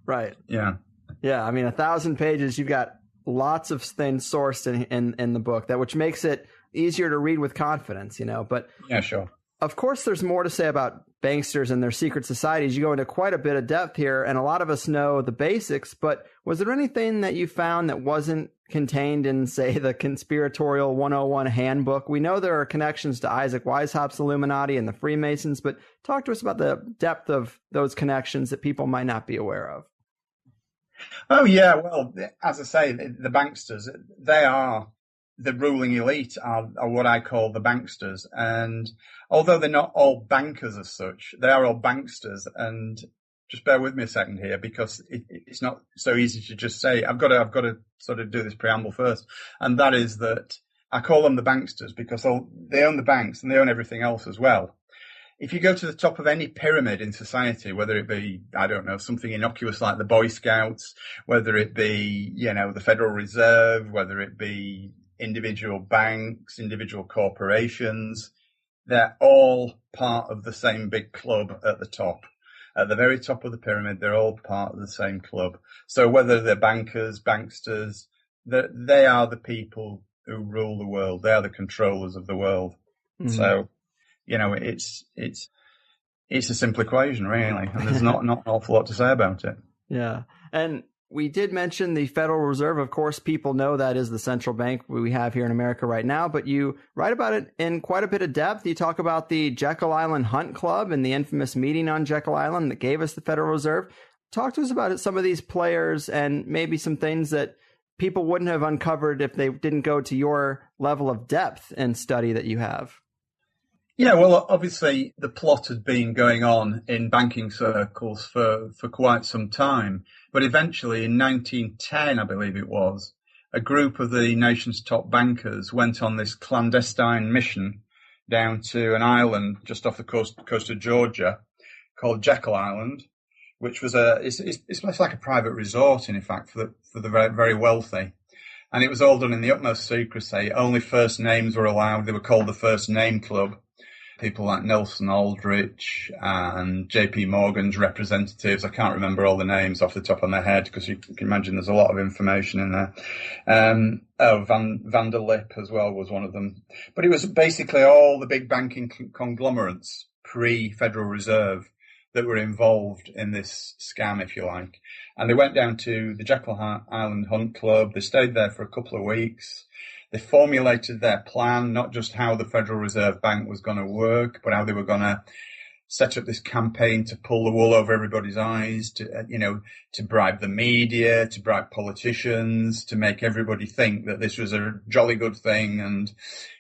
Right. Yeah. Yeah. I mean, 1,000 pages. You've got lots of things sourced in the book, which makes it easier to read with confidence. But yeah, sure. Of course, there's more to say about banksters and their secret societies. You go into quite a bit of depth here, and a lot of us know the basics, but was there anything that you found that wasn't contained in, say, the Conspiratorial 101 handbook? We know there are connections to Isaac Weishaupt's Illuminati and the Freemasons, but talk to us about the depth of those connections that people might not be aware of. Oh, yeah. Well, as I say, the banksters, they are the ruling elite, are what I call the banksters. And although they're not all bankers as such, they are all banksters. And just bear with me a second here, because it's not so easy to just say. I've got to sort of do this preamble first. And that is that I call them the banksters because they own the banks and they own everything else as well. If you go to the top of any pyramid in society, whether it be, I don't know, something innocuous like the Boy Scouts, whether it be, the Federal Reserve, whether it be individual banks, individual corporations, they're all part of the same big club at the top. At the very top of the pyramid, they're all part of the same club. So whether they're bankers, banksters, they are the people who rule the world. They are the controllers of the world. Mm-hmm. So, it's a simple equation, really, and there's not an awful lot to say about it. Yeah. And we did mention the Federal Reserve. Of course, people know that is the central bank we have here in America right now, but you write about it in quite a bit of depth. You talk about the Jekyll Island Hunt Club and the infamous meeting on Jekyll Island that gave us the Federal Reserve. Talk to us about some of these players and maybe some things that people wouldn't have uncovered if they didn't go to your level of depth and study that you have. Yeah, well, obviously the plot had been going on in banking circles for quite some time. But eventually in 1910, I believe it was, a group of the nation's top bankers went on this clandestine mission down to an island just off the coast of Georgia called Jekyll Island, which was it's like a private resort, in fact, for the very, very wealthy. And it was all done in the utmost secrecy. Only first names were allowed. They were called the First Name Club. People like Nelson Aldrich and J.P. Morgan's representatives. I can't remember all the names off the top of my head because you can imagine there's a lot of information in there. Van der Lip as well was one of them. But it was basically all the big banking conglomerates pre-Federal Reserve that were involved in this scam, if you like. And they went down to the Jekyll Island Hunt Club. They stayed there for a couple of weeks. They formulated their plan, not just how the Federal Reserve Bank was going to work, but how they were going to set up this campaign to pull the wool over everybody's eyes, to bribe the media, to bribe politicians, to make everybody think that this was a jolly good thing. And,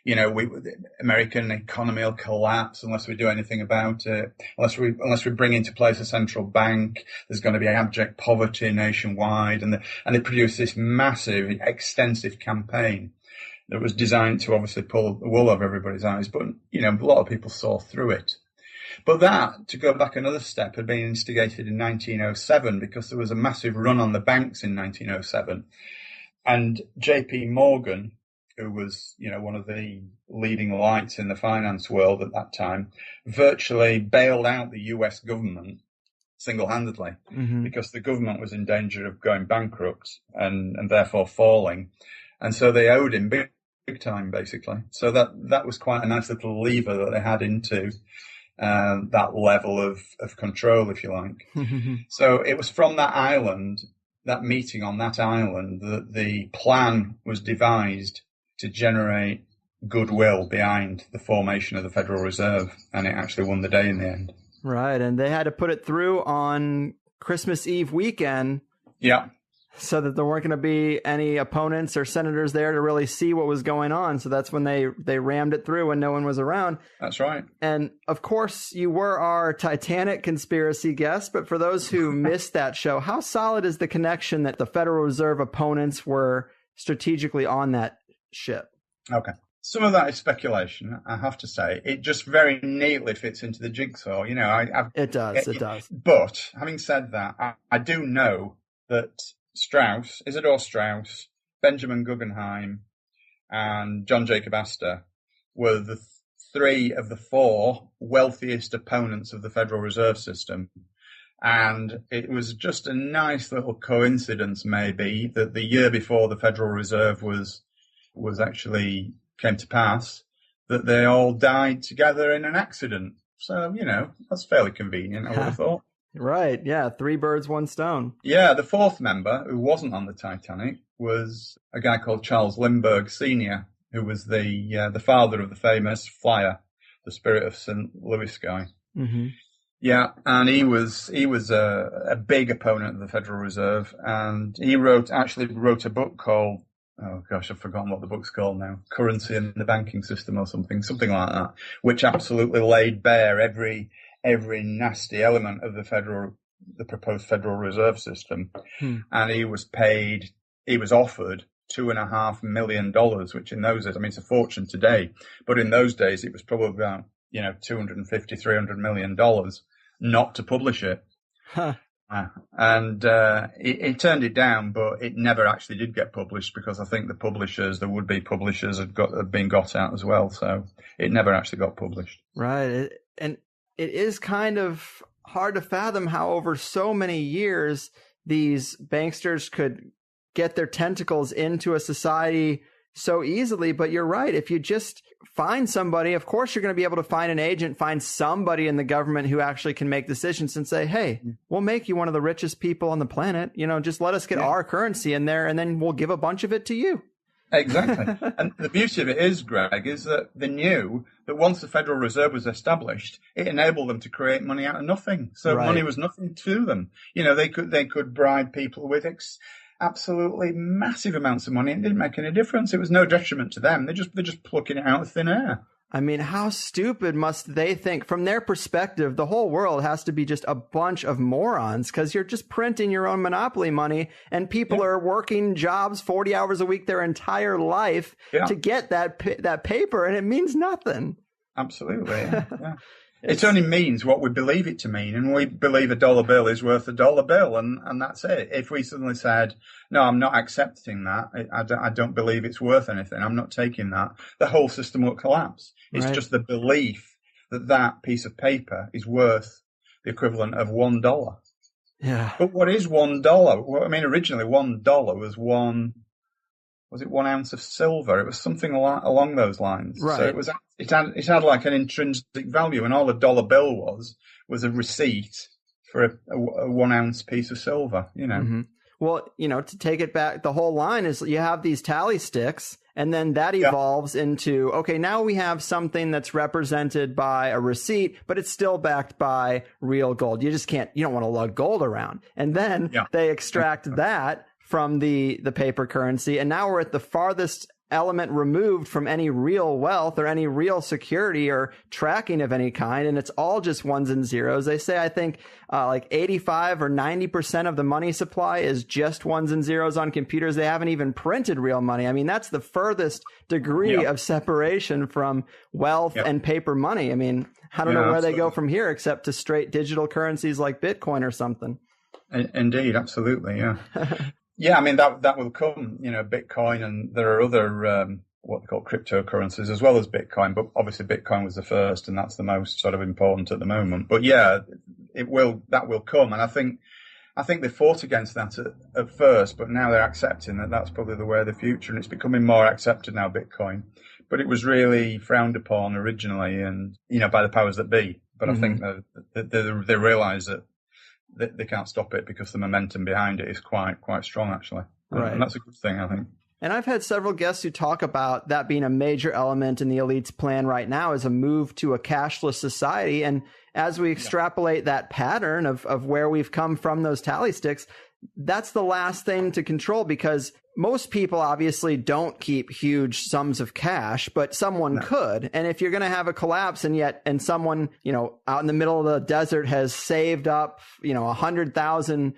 the American economy will collapse unless we do anything about it. Unless we bring into place a central bank, there's going to be abject poverty nationwide. And they produced this massive, extensive campaign that was designed to obviously pull the wool over everybody's eyes. But, a lot of people saw through it. But that, to go back another step, had been instigated in 1907 because there was a massive run on the banks in 1907. And J.P. Morgan, who was, one of the leading lights in the finance world at that time, virtually bailed out the US government single-handedly because the government was in danger of going bankrupt and therefore falling. And so they owed him big time, basically. So that was quite a nice little lever that they had into that level of control, if you like. So it was from that island that meeting on that island that the plan was devised to generate goodwill behind the formation of the Federal Reserve, and it actually won the day in the end. Right, and they had to put it through on Christmas Eve weekend. Yeah. So that there weren't going to be any opponents or senators there to really see what was going on. So that's when they rammed it through when no one was around. That's right. And of course, you were our Titanic conspiracy guest. But for those who missed that show, how solid is the connection that the Federal Reserve opponents were strategically on that ship? Okay. Some of that is speculation, I have to say. It just very neatly fits into the jigsaw. You know, it does. But having said that, I do know that Isidore Strauss, Benjamin Guggenheim, and John Jacob Astor were the three of the four wealthiest opponents of the Federal Reserve System. And it was just a nice little coincidence, maybe, that the year before the Federal Reserve was actually came to pass, that they all died together in an accident. So, you know, that's fairly convenient, I would have thought. Right, yeah, 3 birds, 1 stone. Yeah, the fourth member, who wasn't on the Titanic, was a guy called Charles Lindbergh Sr., who was the father of the famous flyer, the Spirit of St. Louis guy. Mm-hmm. Yeah, and he was a big opponent of the Federal Reserve, and he actually wrote a book called, oh gosh, I've forgotten what the book's called now, Currency in the Banking System or something like that, which absolutely laid bare every nasty element of the proposed Federal Reserve System. And he was offered $2.5 million, which in those days, I mean, it's a fortune today, but in those days it was probably about, you know, $250-300 million not to publish it. Huh. And he turned it down, but it never actually did get published because I think the would-be publishers had been got out as well. So it never actually got published. Right. And it is kind of hard to fathom how over so many years these banksters could get their tentacles into a society so easily. But you're right. If you just find somebody, of course, you're going to be able to find an agent, find somebody in the government who actually can make decisions and say, hey, we'll make you one of the richest people on the planet. You know, just let us get our currency in there and then we'll give a bunch of it to you. Exactly. And the beauty of it is, Greg, is that they knew that once the Federal Reserve was established, it enabled them to create money out of nothing. So money was nothing to them. You know, they could bribe people with absolutely massive amounts of money. It didn't make any difference. It was no detriment to them. They're just plucking it out of thin air. I mean, how stupid must they think? From their perspective, the whole world has to be just a bunch of morons because you're just printing your own monopoly money and people are working jobs 40 hours a week their entire life to get that paper, and it means nothing. Absolutely. Yeah. It only means what we believe it to mean, and we believe a dollar bill is worth a dollar bill, and that's it. If we suddenly said, no, I'm not accepting that, I don't believe it's worth anything, I'm not taking that, the whole system will collapse. It's just the belief that piece of paper is worth the equivalent of $1. Yeah. But what is $1? Well, I mean, originally $1 was 1 ounce of silver? It was something along those lines. Right. So it had like an intrinsic value, and all a dollar bill was a receipt for a 1 ounce piece of silver, you know. Mm-hmm. Well, you know, to take it back, the whole line is you have these tally sticks, and then that evolves into, okay, now we have something that's represented by a receipt, but it's still backed by real gold. You don't want to lug gold around. And then they extract that from the paper currency, and now we're at the farthest element removed from any real wealth or any real security or tracking of any kind, and it's all just ones and zeros. They say, I think, like 85 or 90% of the money supply is just ones and zeros on computers. They haven't even printed real money. I mean, that's the furthest degree of separation from wealth and paper money. I mean, I don't know where they go from here except to straight digital currencies like Bitcoin or something. Indeed, absolutely, yeah. Yeah, I mean, that will come, you know, Bitcoin, and there are other, what they call cryptocurrencies as well as Bitcoin, but obviously Bitcoin was the first, and that's the most sort of important at the moment. But yeah, that will come. And I think they fought against that at first, but now they're accepting that that's probably the way of the future, and it's becoming more accepted now, Bitcoin. But it was really frowned upon originally, and, you know, by the powers that be. But I think that they realize that they can't stop it because the momentum behind it is quite strong, actually. Right. And that's a good thing, I think. And I've had several guests who talk about that being a major element in the elite's plan right now is a move to a cashless society. And as we extrapolate that pattern of where we've come from those tally sticks, that's the last thing to control, because most people obviously don't keep huge sums of cash, but someone could. And if you're going to have a collapse and someone, out in the middle of the desert has saved up, $100,000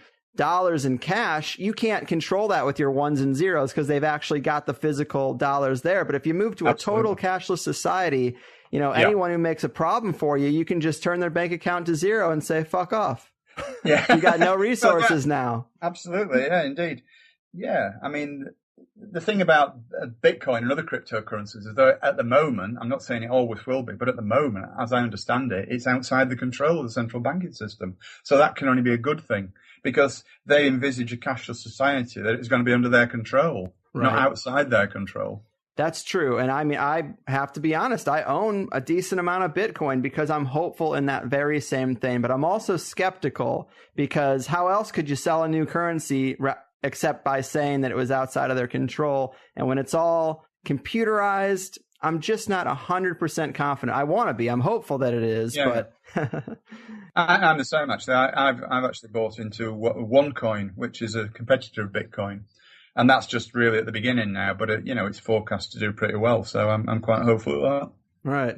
in cash, you can't control that with your ones and zeros because they've actually got the physical dollars there. But if you move to a total cashless society, anyone who makes a problem for you, you can just turn their bank account to zero and say, fuck off. Yeah. You got no resources now. Absolutely. Yeah, indeed. Yeah. I mean, the thing about Bitcoin and other cryptocurrencies is that at the moment, I'm not saying it always will be, but at the moment, as I understand it, it's outside the control of the central banking system. So that can only be a good thing, because they envisage a cashless society that is going to be under their control, not outside their control. That's true. And I mean, I have to be honest, I own a decent amount of Bitcoin because I'm hopeful in that very same thing. But I'm also skeptical, because how else could you sell a new currency except by saying that it was outside of their control? And when it's all computerized, I'm just not 100% confident. I want to be. I'm hopeful that it is, but I'm the same, actually. I've actually bought into OneCoin, which is a competitor of Bitcoin. And that's just really at the beginning now, but it's forecast to do pretty well. So I'm quite hopeful of that. Right.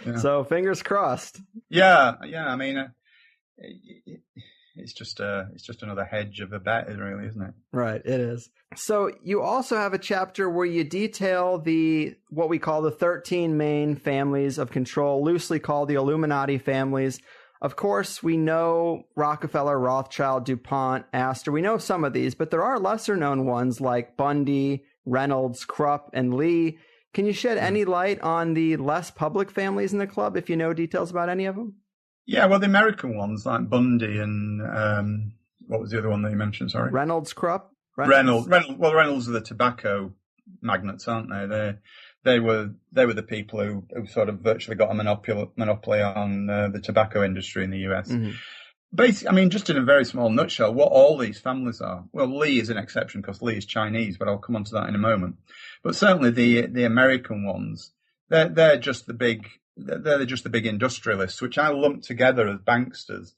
Yeah. So fingers crossed. Yeah. I mean, it's just another hedge of a bet, really, isn't it? Right. It is. So you also have a chapter where you detail what we call the 13 main families of control, loosely called the Illuminati families. Of course, we know Rockefeller, Rothschild, DuPont, Astor. We know some of these, but there are lesser known ones like Bundy, Reynolds, Krupp, and Lee. Can you shed any light on the less public families in the club, if you know details about any of them? Yeah, well, the American ones like Bundy and what was the other one that you mentioned? Sorry, Reynolds, Krupp. Reynolds. Well, Reynolds are the tobacco magnates, aren't they? They were the people who sort of virtually got a monopoly on the tobacco industry in the US. Mm-hmm. Basically, I mean, just in a very small nutshell, what all these families are. Well, Lee is an exception because Lee is Chinese, but I'll come on to that in a moment. But certainly the American ones, they're just the big industrialists, which I lump together as banksters.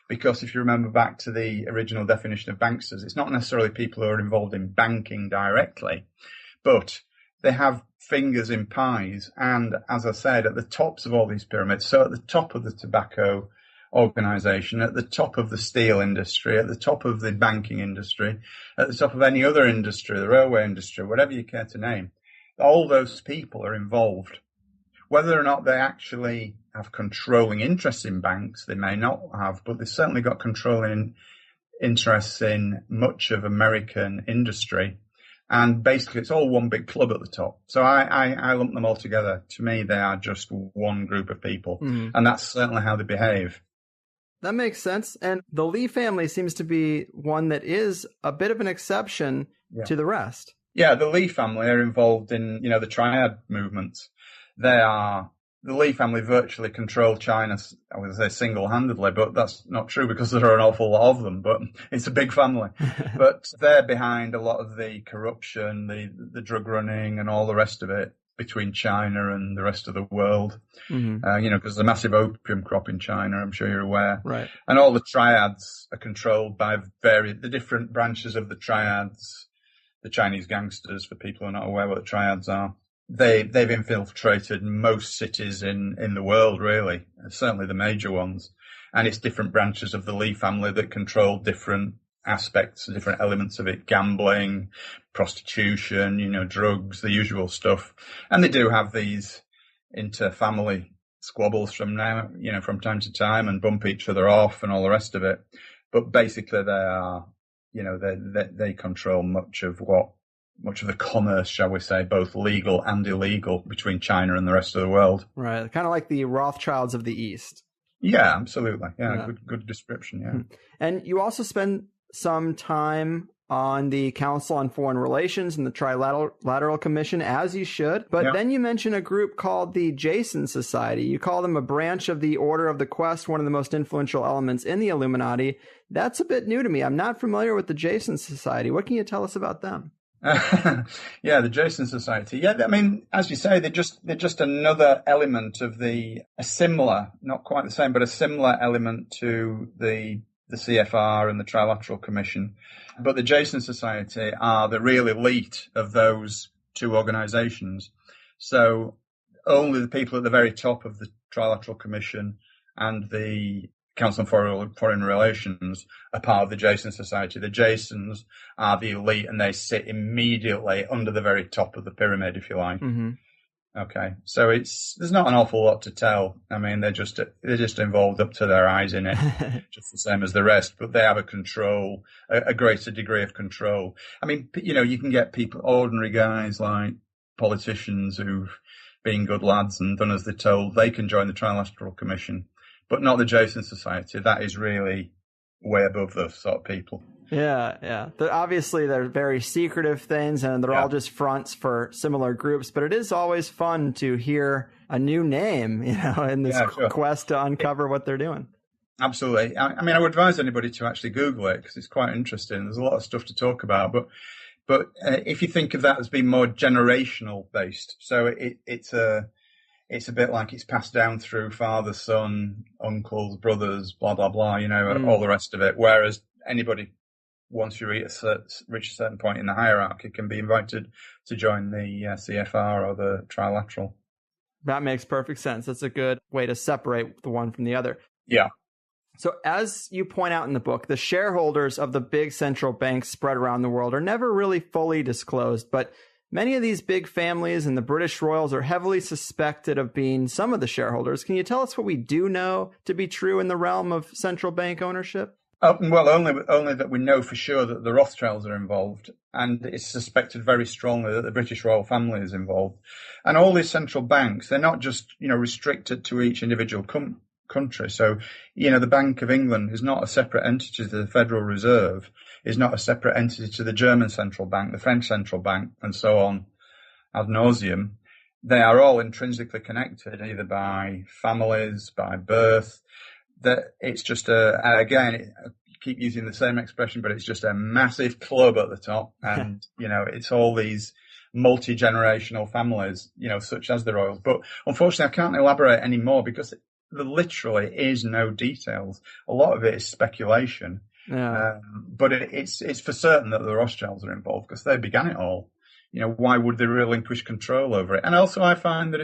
Because if you remember back to the original definition of banksters, it's not necessarily people who are involved in banking directly, but they have fingers in pies. And as I said, at the tops of all these pyramids, so at the top of the tobacco organization, at the top of the steel industry, at the top of the banking industry, at the top of any other industry, the railway industry, whatever you care to name, all those people are involved. Whether or not they actually have controlling interests in banks, they may not have, but they've certainly got controlling interests in much of American industry. And basically, it's all one big club at the top. So I lump them all together. To me, they are just one group of people. Mm-hmm. And that's certainly how they behave. That makes sense. And the Lee family seems to be one that is a bit of an exception to the rest. Yeah, the Lee family are involved in, the triad movements. The Lee family virtually control China, I would say single-handedly, but that's not true because there are an awful lot of them, but it's a big family. But they're behind a lot of the corruption, the drug running and all the rest of it between China and the rest of the world. Mm-hmm. Because there's a massive opium crop in China, I'm sure you're aware. Right. And all the triads are controlled by the different branches of the triads, the Chinese gangsters, for people who are not aware what the triads are. They've infiltrated most cities in the world, really, certainly the major ones. And it's different branches of the Lee family that control different aspects, different elements of it, gambling, prostitution, drugs, the usual stuff. And they do have these inter-family squabbles from time to time and bump each other off and all the rest of it. But basically they are, they control much of the commerce, shall we say, both legal and illegal between China and the rest of the world. Right. Kind of like the Rothschilds of the East. Yeah, absolutely. Yeah. Good description. Yeah. And you also spend some time on the Council on Foreign Relations and the Trilateral Commission, as you should. But then you mention a group called the Jason Society. You call them a branch of the Order of the Quest, one of the most influential elements in the Illuminati. That's a bit new to me. I'm not familiar with the Jason Society. What can you tell us about them? Yeah, the Jason Society. Yeah, I mean, as you say, they're just another element of a similar, not quite the same, but a similar element to the CFR and the Trilateral Commission. But the Jason Society are the real elite of those two organisations. So only the people at the very top of the Trilateral Commission and the Council on Foreign Relations are part of the Jason Society. The Jasons are the elite, and they sit immediately under the very top of the pyramid, if you like. Mm-hmm. Okay, so there's not an awful lot to tell. I mean, they're just involved up to their eyes in it, just the same as the rest. But they have a greater degree of control. I mean, you can get ordinary guys like politicians who've been good lads and done as they're told. They can join the Trilateral Commission, but not the Jason Society. That is really way above those sort of people. Yeah. Obviously, they're very secretive things, and they're all just fronts for similar groups. But it is always fun to hear a new name, in this quest to uncover what they're doing. Absolutely. I mean, I would advise anybody to actually Google it because it's quite interesting. There's a lot of stuff to talk about. But if you think of that as being more generational based, so it's a bit like it's passed down through father, son, uncles, brothers, blah, blah, blah, all the rest of it. Whereas anybody, once you reach a certain point in the hierarchy, can be invited to join the CFR or the Trilateral. That makes perfect sense. That's a good way to separate the one from the other. Yeah. So as you point out in the book, the shareholders of the big central banks spread around the world are never really fully disclosed, but many of these big families and the British royals are heavily suspected of being some of the shareholders. Can you tell us what we do know to be true in the realm of central bank ownership? Well, only that we know for sure that the Rothschilds are involved, and it's suspected very strongly that the British royal family is involved. And all these central banks, they're not just, restricted to each individual country. So, the Bank of England is not a separate entity to the Federal Reserve, is not a separate entity to the German central bank, the French central bank, and so on ad nauseum. They are all intrinsically connected, either by families, by birth. That it's just I keep using the same expression, but it's just a massive club at the top, and it's all these multi-generational families, such as the royals. But unfortunately, I can't elaborate any more because there literally is no details. A lot of it is speculation. Yeah. But it's for certain that the Rothschilds are involved because they began it all. Why would they relinquish control over it? And also, I find that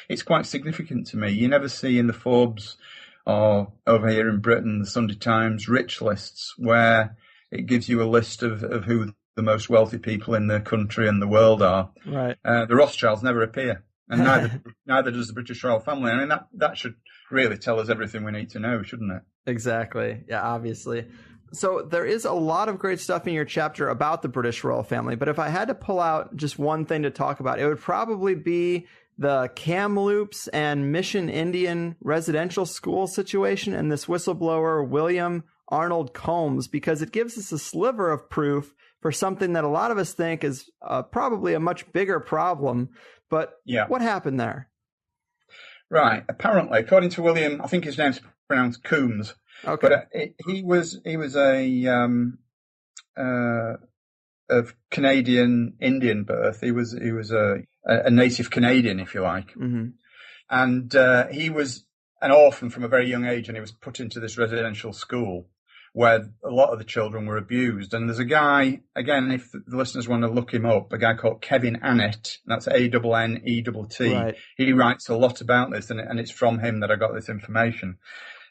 it's quite significant to me. You never see in the Forbes or over here in Britain, the Sunday Times rich lists, where it gives you a list of who the most wealthy people in the country and the world are. Right. The Rothschilds never appear, and neither does the British royal family. I mean, that should really tell us everything we need to know, shouldn't it? Exactly. Yeah, obviously. So there is a lot of great stuff in your chapter about the British royal family, but if I had to pull out just one thing to talk about, it would probably be the Kamloops and Mission Indian residential school situation and this whistleblower, William Arnold Combs, because it gives us a sliver of proof for something that a lot of us think is probably a much bigger problem. But what happened there? Right. Apparently, according to William, I think his name's pronounced Coombs. Okay. But he was of Canadian Indian birth. He was a native Canadian, if you like. Mm-hmm. And he was an orphan from a very young age, and he was put into this residential school where a lot of the children were abused. And there's a guy, again, if the listeners want to look him up, a guy called Kevin Annett, that's Annett. Right. He writes a lot about this, and it's from him that I got this information.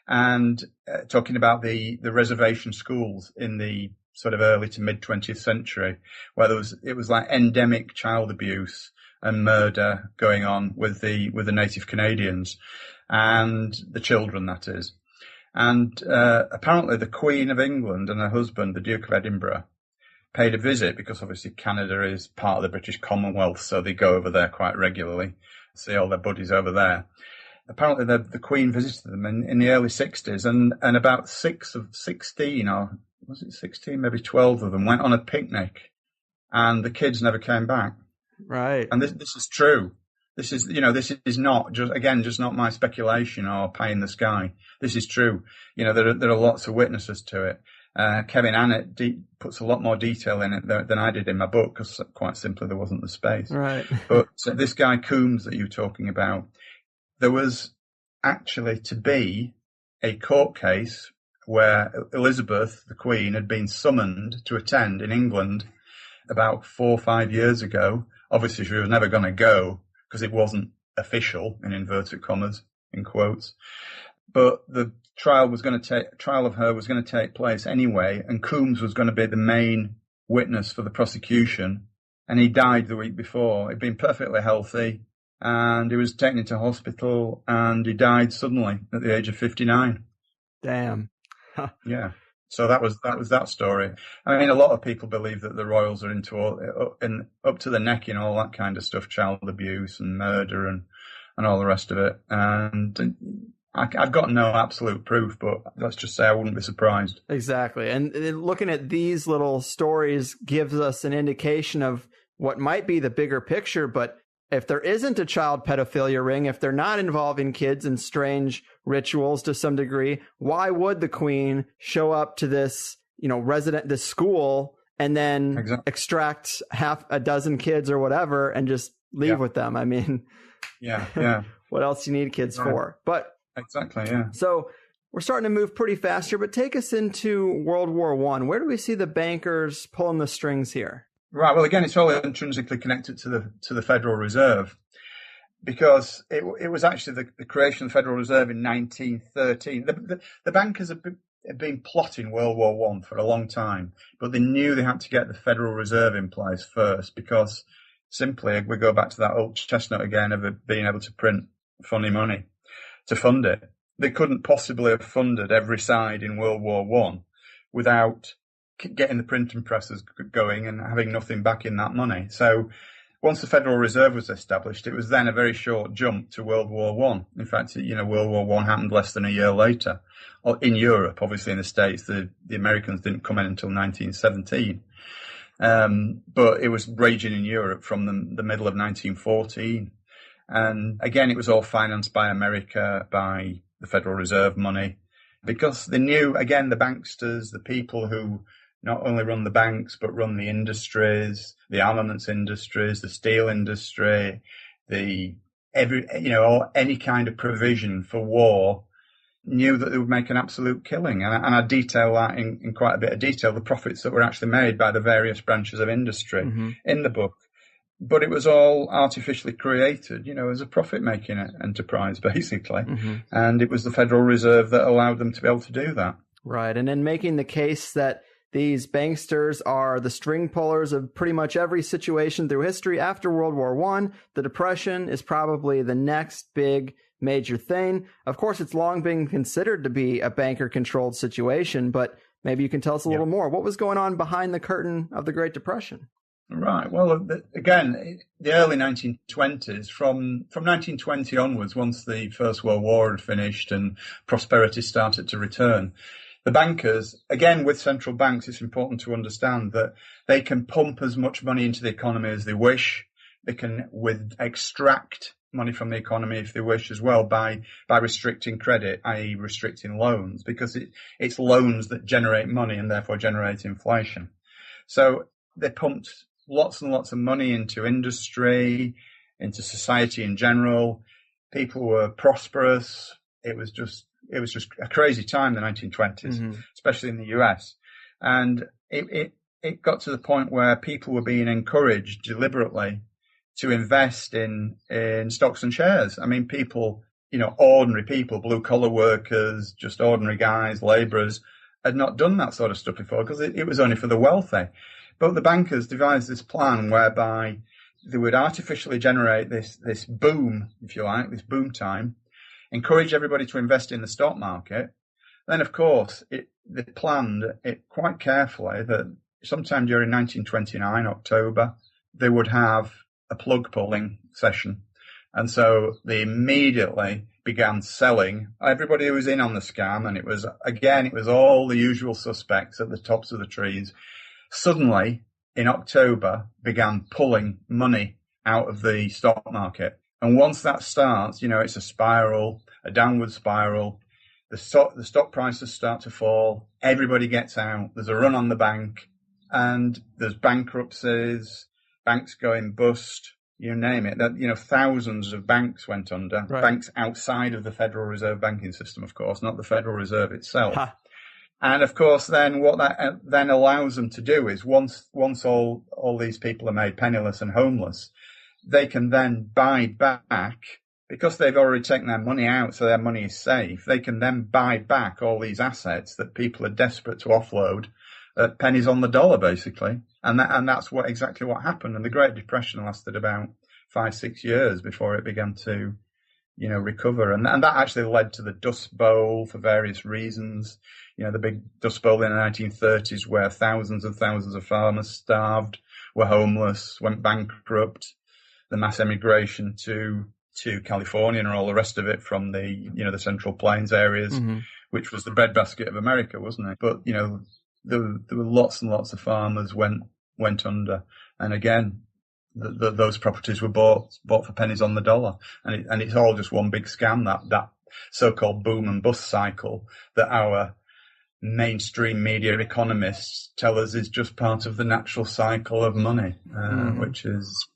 And talking about the reservation schools in the sort of early to mid 20th century, where it was like endemic child abuse and murder going on with the native Canadians and the children, that is. And apparently the Queen of England and her husband, the Duke of Edinburgh, paid a visit because obviously Canada is part of the British Commonwealth, so they go over there quite regularly, see all their buddies over there. Apparently the Queen visited them in the early 60s, and about 6 of 16 or was it 16, maybe 12 of them went on a picnic, and the kids never came back. Right. And this is true. This is not just not my speculation or pie in the sky. This is true. There are lots of witnesses to it. Kevin Annett puts a lot more detail in it than I did in my book, because quite simply there wasn't the space. Right. But this guy Coombs that you're talking about, there was actually to be a court case where Elizabeth, the Queen, had been summoned to attend in England about 4 or 5 years ago. Obviously, she was never going to go because it wasn't official, in inverted commas, in quotes. But the trial of her was going to take place anyway, and Coombs was going to be the main witness for the prosecution. And he died the week before. He'd been perfectly healthy, and he was taken into hospital, and he died suddenly at the age of 59. Damn. Yeah. So that was that story. I mean, a lot of people believe that the royals are up to the neck in all that kind of stuff, child abuse and murder and all the rest of it. And I've got no absolute proof, but let's just say I wouldn't be surprised. Exactly. And looking at these little stories gives us an indication of what might be the bigger picture. But if there isn't a child pedophilia ring, if they're not involving kids in strange rituals to some degree, why would the Queen show up to this, this school and then extract half a dozen kids or whatever and just leave with them? I mean, yeah. What else do you need kids for? But exactly, yeah. So we're starting to move pretty fast here, but take us into World War I. Where do we see the bankers pulling the strings here? Right. Well, again, it's all intrinsically connected to the Federal Reserve, because it was actually the creation of the Federal Reserve in 1913. The bankers have been plotting World War I for a long time, but they knew they had to get the Federal Reserve in place first, because simply we go back to that old chestnut again of it being able to print funny money to fund it. They couldn't possibly have funded every side in World War I without getting the printing presses going and having nothing back in that money. So once the Federal Reserve was established, it was then a very short jump to World War I. In fact, World War I happened less than a year later. In Europe, obviously in the States, the Americans didn't come in until 1917. But it was raging in Europe from the middle of 1914. And again, it was all financed by America, by the Federal Reserve money, because they knew, again, the banksters, the people who not only run the banks, but run the industries, the armaments industries, the steel industry, any kind of provision for war, knew that they would make an absolute killing. And I detail that in quite a bit of detail, the profits that were actually made by the various branches of industry in the book. But it was all artificially created, as a profit-making enterprise, basically. And it was the Federal Reserve that allowed them to be able to do that. Right. And then making the case that these banksters are the string pullers of pretty much every situation through history. After World War I, the Depression is probably the next big major thing. Of course, it's long been considered to be a banker-controlled situation, but maybe you can tell us a little more. What was going on behind the curtain of the Great Depression? Right. Well, again, the early 1920s, from 1920 onwards, once the First World War had finished and prosperity started to return, the bankers, again, with central banks, it's important to understand that they can pump as much money into the economy as they wish. They can extract money from the economy if they wish as well by restricting credit, i.e. restricting loans, because it's loans that generate money and therefore generate inflation. So they pumped lots and lots of money into industry, into society in general. People were prosperous. It was just a crazy time, the 1920s, especially in the US. And it got to the point where people were being encouraged deliberately to invest in stocks and shares. I mean, people, ordinary people, blue collar workers, just ordinary guys, laborers, had not done that sort of stuff before because it was only for the wealthy. But the bankers devised this plan whereby they would artificially generate this boom, if you like, this boom time, encourage everybody to invest in the stock market. Then, of course, they planned it quite carefully that sometime during 1929, October, they would have a plug pulling session. And so they immediately began selling. Everybody who was in on the scam, and it was all the usual suspects at the tops of the trees, suddenly in October began pulling money out of the stock market. And once that starts, it's a spiral, a downward spiral. The stock prices start to fall. Everybody gets out. There's a run on the bank, and there's bankruptcies, banks going bust. You name it. That thousands of banks went under. Right. Banks outside of the Federal Reserve banking system, of course, not the Federal Reserve itself. Ha. And of course, then what that then allows them to do is once all these people are made penniless and homeless, they can then buy back, because they've already taken their money out, so their money is safe. They can then buy back all these assets that people are desperate to offload at pennies on the dollar, basically. And that's exactly what happened. And the Great Depression lasted about 5-6 years before it began to, recover. And that actually led to the Dust Bowl for various reasons. The big Dust Bowl in the 1930s, where thousands and thousands of farmers starved, were homeless, went bankrupt. The mass emigration to California and all the rest of it from the, the Central Plains areas, which was the breadbasket of America, wasn't it? But, there were lots and lots of farmers went under. And again, those properties were bought for pennies on the dollar. And it's all just one big scam, that so-called boom and bust cycle that our mainstream media economists tell us is just part of the natural cycle of money, which is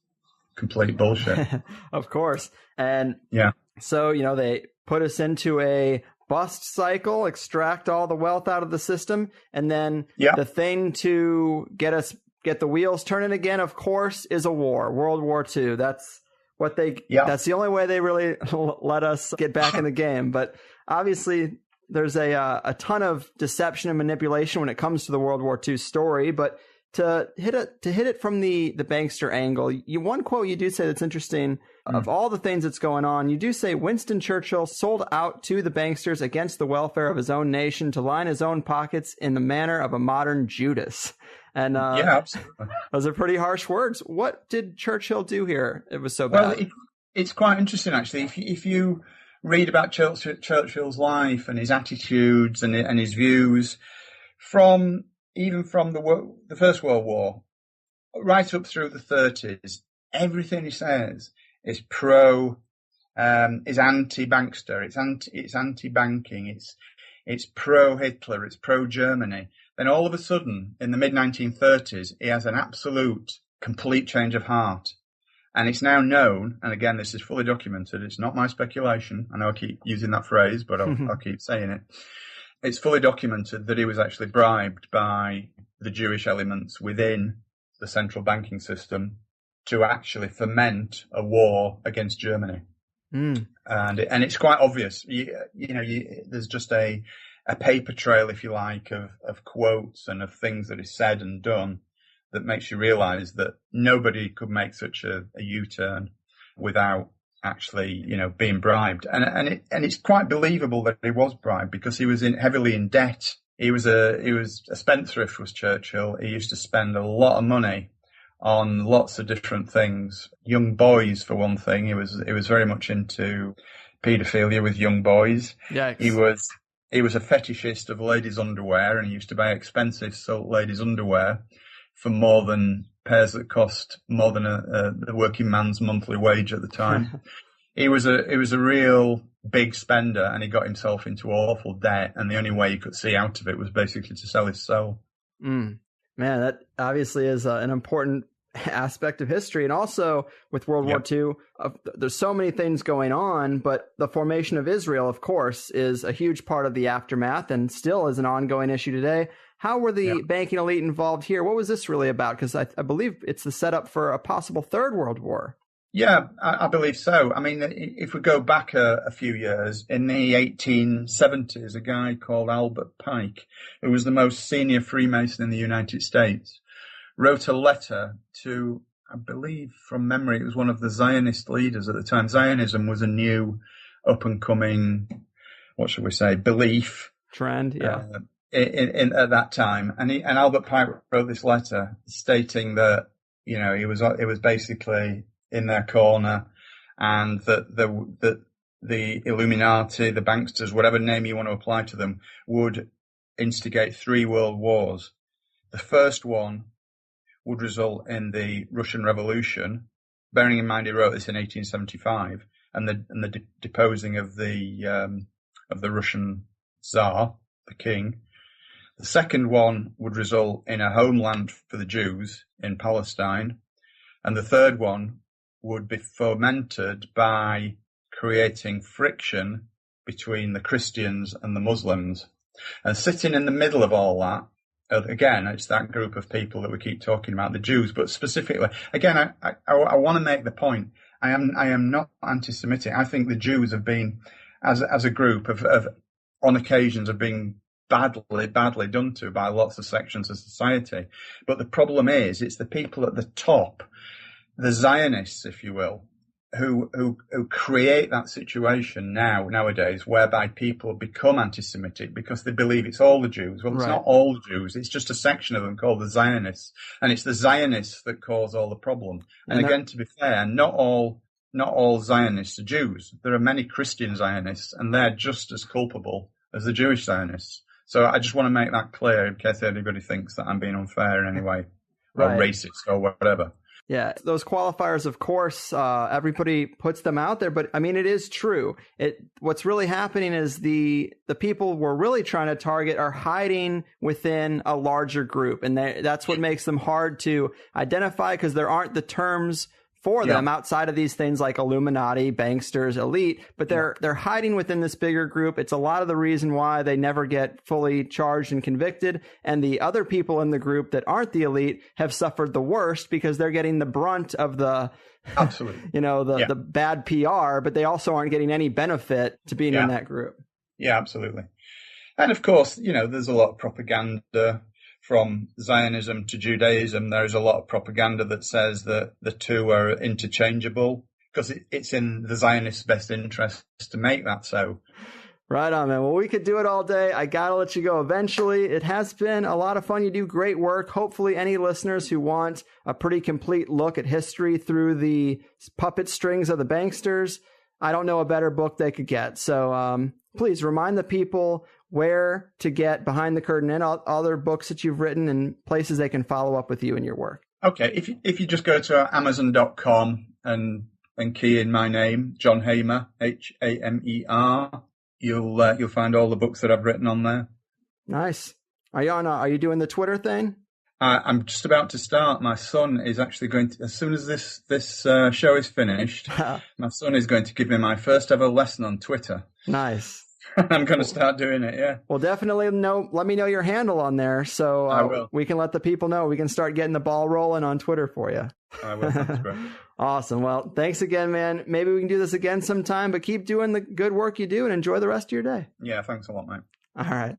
complete bullshit. Of course. And yeah. So, they put us into a bust cycle, extract all the wealth out of the system, and then the thing to get the wheels turning again, of course, is a war, World War II. That's what that's the only way they really let us get back in the game. But obviously there's a ton of deception and manipulation when it comes to the World War II story. But to hit it from the Bankster angle, one quote you do say that's interesting. Of all the things that's going on, you do say Winston Churchill sold out to the banksters against the welfare of his own nation to line his own pockets in the manner of a modern Judas. And yeah, absolutely. Those are pretty harsh words. What did Churchill do here? It was so bad. Well, it's quite interesting, actually. If you read about Churchill's life and his attitudes and his views even from the First World War right up through the 30s, everything he says is is anti-Bankster, it's anti-banking, it's pro-Hitler, it's pro-Germany. Then all of a sudden, in the mid-1930s, he has an absolute, complete change of heart. And it's now known, and again, this is fully documented, it's not my speculation, I know I keep using that phrase, but I'll keep saying it. It's fully documented that he was actually bribed by the Jewish elements within the central banking system to actually foment a war against Germany. And it's quite obvious. There's just a paper trail, if you like, of quotes and of things that is said and done that makes you realise that nobody could make such a U-turn without actually, being bribed. And it's quite believable that he was bribed because he was heavily in debt. He was a spendthrift, was Churchill. He used to spend a lot of money on lots of different things. Young boys, for one thing. He was very much into paedophilia with young boys. Yikes. He was a fetishist of ladies' underwear, and he used to buy expensive ladies' underwear for more than pairs that cost more than the working man's monthly wage at the time. He was a real big spender, and he got himself into awful debt, and the only way he could see out of it was basically to sell his soul. Man, that obviously is an important aspect of history. And also with World War II, there's so many things going on, but the formation of Israel, of course, is a huge part of the aftermath and still is an ongoing issue today. How were the banking elite involved here? What was this really about? Because I believe it's the setup for a possible third world war. Yeah, I believe so. I mean, if we go back a few years, in the 1870s, a guy called Albert Pike, who was the most senior Freemason in the United States, wrote a letter to, I believe from memory, it was one of the Zionist leaders at the time. Zionism was a new up-and-coming, what should we say, belief. Trend, yeah. At that time. And Albert Pike wrote this letter stating that, it was basically in their corner, and that the Illuminati, the Banksters, whatever name you want to apply to them, would instigate 3 world wars. The first one would result in the Russian Revolution, bearing in mind he wrote this in 1875, and the deposing of the Russian Tsar, the king. The second one would result in a homeland for the Jews in Palestine, and the third one would be fomented by creating friction between the Christians and the Muslims. And sitting in the middle of all that, again, it's that group of people that we keep talking about, the Jews, but specifically, again, I want to make the point, I am not anti-Semitic. I think the Jews have been, as a group, on occasions have been badly done to by lots of sections of society. But the problem is, it's the people at the top, the Zionists, if you will, who create that situation nowadays, whereby people become anti-Semitic because they believe it's all the Jews. Well, it's not all Jews. It's just a section of them called the Zionists, and it's the Zionists that cause all the problem. And again, to be fair, not all Zionists are Jews. There are many Christian Zionists, and they're just as culpable as the Jewish Zionists. So I just want to make that clear in case anybody thinks that I'm being unfair in any way, or racist or whatever. Yeah, those qualifiers, of course, everybody puts them out there, but I mean, it is true. What's really happening is the people we're really trying to target are hiding within a larger group, and that's what makes them hard to identify, because there aren't the terms for them outside of these things like Illuminati, Banksters, elite, but they're hiding within this bigger group. It's a lot of the reason why they never get fully charged and convicted. And the other people in the group that aren't the elite have suffered the worst because they're getting the brunt of the, absolutely, the bad PR, but they also aren't getting any benefit to being in that group. Yeah, absolutely. And of course, there's a lot of propaganda. From Zionism to Judaism, there is a lot of propaganda that says that the two are interchangeable, because it's in the Zionists' best interest to make that so. Right on, man. Well, we could do it all day. I got to let you go eventually. It has been a lot of fun. You do great work. Hopefully, any listeners who want a pretty complete look at history through the puppet strings of the Banksters, I don't know a better book they could get. So please remind the people where to get Behind the Curtain and other books that you've written and places they can follow up with you and your work. Okay, if you just go to Amazon.com and key in my name, John Hamer, Hamer, you'll find all the books that I've written on there. Nice. Are you doing the Twitter thing? I'm just about to start. My son is actually going to, as soon as this show is finished, my son is going to give me my first ever lesson on Twitter. Nice. I'm going to start doing it, yeah. Well, definitely let me know your handle on there, so I will. We can let the people know. We can start getting the ball rolling on Twitter for you. I will. That's great. Awesome. Well, thanks again, man. Maybe we can do this again sometime, but keep doing the good work you do and enjoy the rest of your day. Yeah, thanks a lot, mate. All right.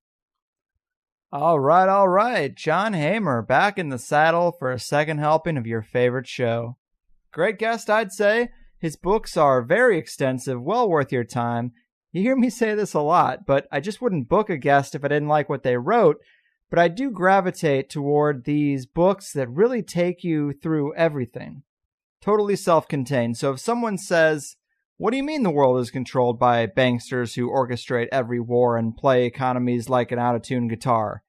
All right. John Hamer back in the saddle for a second helping of your favorite show. Great guest, I'd say. His books are very extensive, well worth your time. You hear me say this a lot, but I just wouldn't book a guest if I didn't like what they wrote. But I do gravitate toward these books that really take you through everything. Totally self-contained. So if someone says, what do you mean the world is controlled by banksters who orchestrate every war and play economies like an out-of-tune guitar?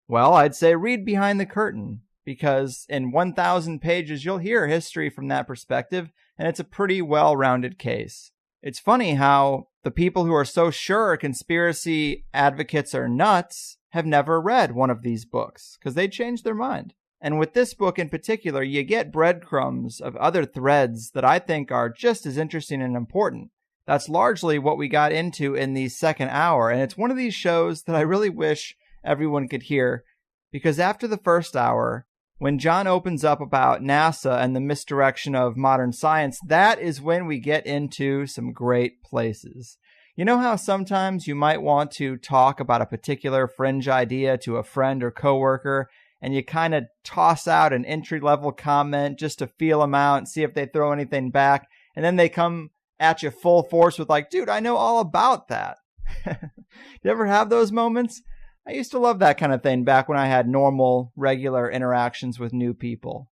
Well, I'd say read Behind the Curtain, because in 1,000 pages you'll hear history from that perspective, and it's a pretty well-rounded case. It's funny how the people who are so sure conspiracy advocates are nuts have never read one of these books, because they changed their mind. And with this book in particular, you get breadcrumbs of other threads that I think are just as interesting and important. That's largely what we got into in the second hour, and it's one of these shows that I really wish everyone could hear, because after the first hour, when John opens up about NASA and the misdirection of modern science, that is when we get into some great places. You know how sometimes you might want to talk about a particular fringe idea to a friend or coworker, and you kind of toss out an entry-level comment just to feel them out and see if they throw anything back, and then they come at you full force with like, dude, I know all about that. You ever have those moments? I used to love that kind of thing back when I had normal, regular interactions with new people.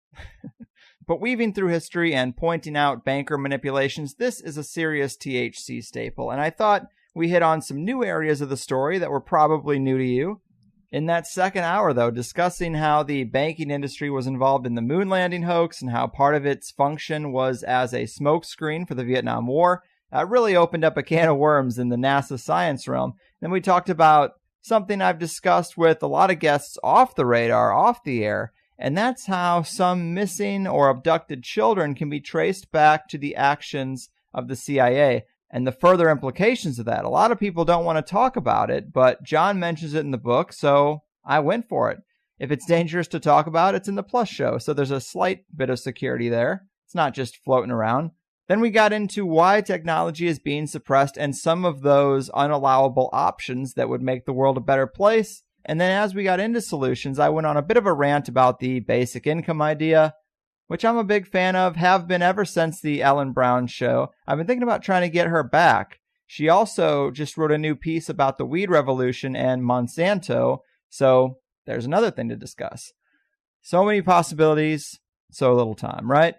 But weaving through history and pointing out banker manipulations, this is a serious THC staple, and I thought we hit on some new areas of the story that were probably new to you. In that second hour, though, discussing how the banking industry was involved in the moon landing hoax and how part of its function was as a smokescreen for the Vietnam War, really opened up a can of worms in the NASA science realm. Then we talked about something I've discussed with a lot of guests off the radar, off the air, and that's how some missing or abducted children can be traced back to the actions of the CIA and the further implications of that. A lot of people don't want to talk about it, but John mentions it in the book, so I went for it. If it's dangerous to talk about, it's in the Plus show, so there's a slight bit of security there. It's not just floating around. Then we got into why technology is being suppressed and some of those unallowable options that would make the world a better place. And then as we got into solutions, I went on a bit of a rant about the basic income idea, which I'm a big fan of, have been ever since the Ellen Brown show. I've been thinking about trying to get her back. She also just wrote a new piece about the weed revolution and Monsanto, so there's another thing to discuss. So many possibilities, so little time, right?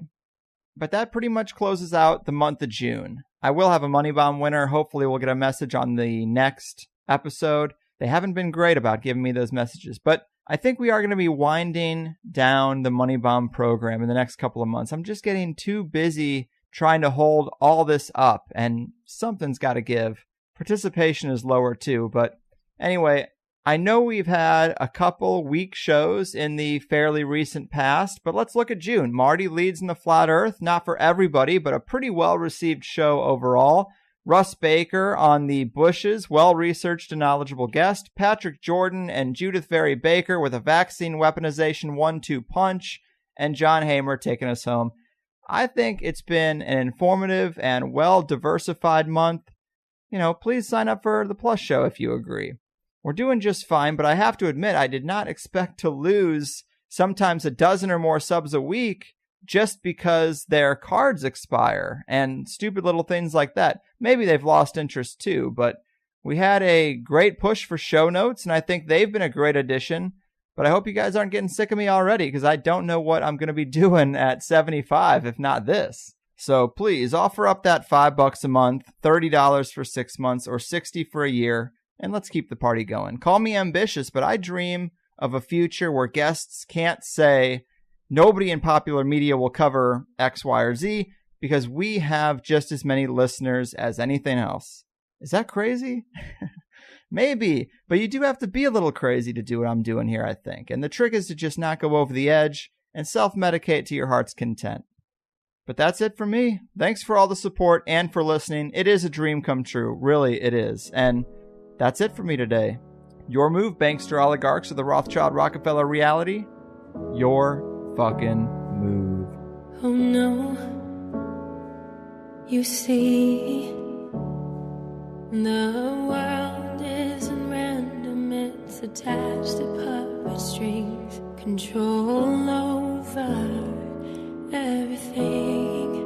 But that pretty much closes out the month of June. I will have a Money Bomb winner. Hopefully we'll get a message on the next episode. They haven't been great about giving me those messages, but I think we are going to be winding down the Money Bomb program in the next couple of months. I'm just getting too busy trying to hold all this up, and something's got to give. Participation is lower too, but anyway, I know we've had a couple weak shows in the fairly recent past, but let's look at June. Marty leads in the Flat Earth, not for everybody, but a pretty well-received show overall. Russ Baker on the Bushes, well-researched and knowledgeable guest. Patrick Jordan and Judith Very Baker with a vaccine weaponization 1-2 punch. And John Hamer taking us home. I think it's been an informative and well-diversified month. Please sign up for the Plus show if you agree. We're doing just fine, but I have to admit I did not expect to lose sometimes a dozen or more subs a week just because their cards expire and stupid little things like that. Maybe they've lost interest too, but we had a great push for show notes, and I think they've been a great addition. But I hope you guys aren't getting sick of me already, because I don't know what I'm going to be doing at 75 if not this. So please offer up that $5 a month, $30 for 6 months, or $60 for a year, and let's keep the party going. Call me ambitious, but I dream of a future where guests can't say, nobody in popular media will cover X, Y, or Z because we have just as many listeners as anything else. Is that crazy? Maybe, but you do have to be a little crazy to do what I'm doing here, I think. And the trick is to just not go over the edge and self-medicate to your heart's content. But that's it for me. Thanks for all the support and for listening. It is a dream come true. Really, it is. And that's it for me today. Your move, Bankster oligarchs of the Rothschild Rockefeller reality. Your fucking move. Oh no, you see, the world isn't random, it's attached to puppet strings, control over everything.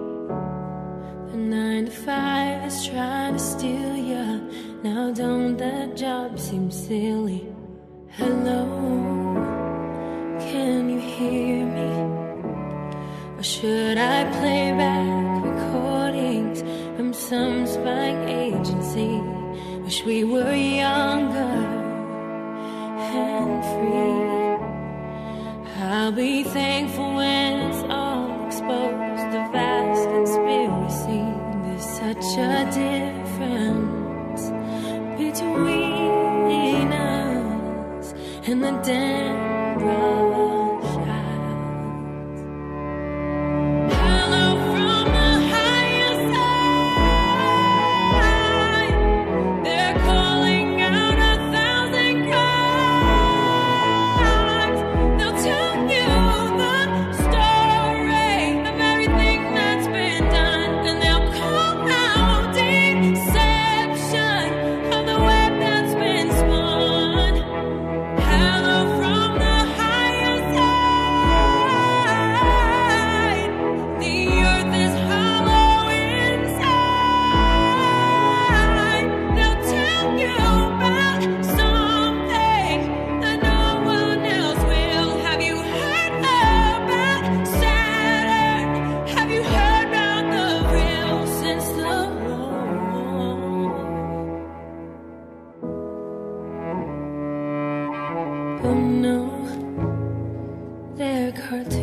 The 9 to 5 is trying to steal ya. Now don't that job seem silly? Hello, can you hear me? Or should I play back recordings from some spying agency? Wish we were younger and free. I'll be thankful when it's all exposed, the vast conspiracy. There's such a difference between us and the damn brush. Hello from the higher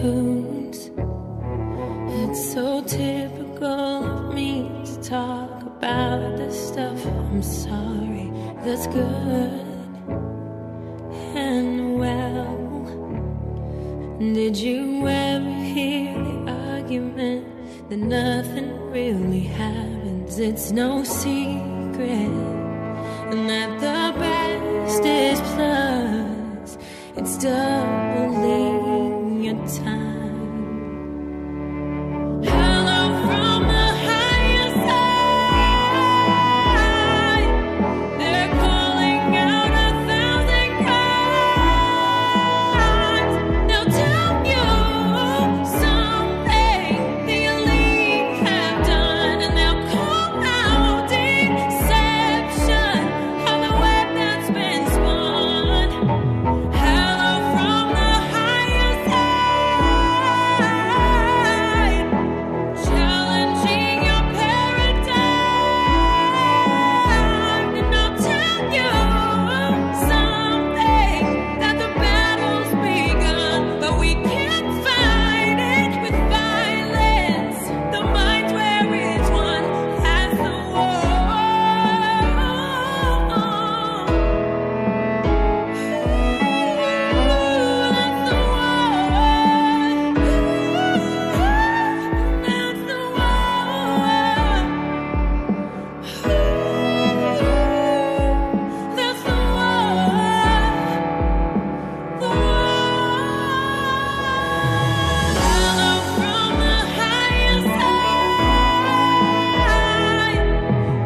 tunes. It's so typical of me to talk about the stuff. I'm sorry, that's good and well. Did you ever hear the argument that nothing really happens? It's no secret, and that the best is plus. It's doubling your time. Hello from the higher side. They're calling out 1,000 cries. They'll tell you something the elite have done, and they'll call out deception of the web that's been spun. Hello from the higher side, challenging your paradigm, and I'll tell you something, that the battle's begun, but we can't fight it with violence. The mind where it's one has the war.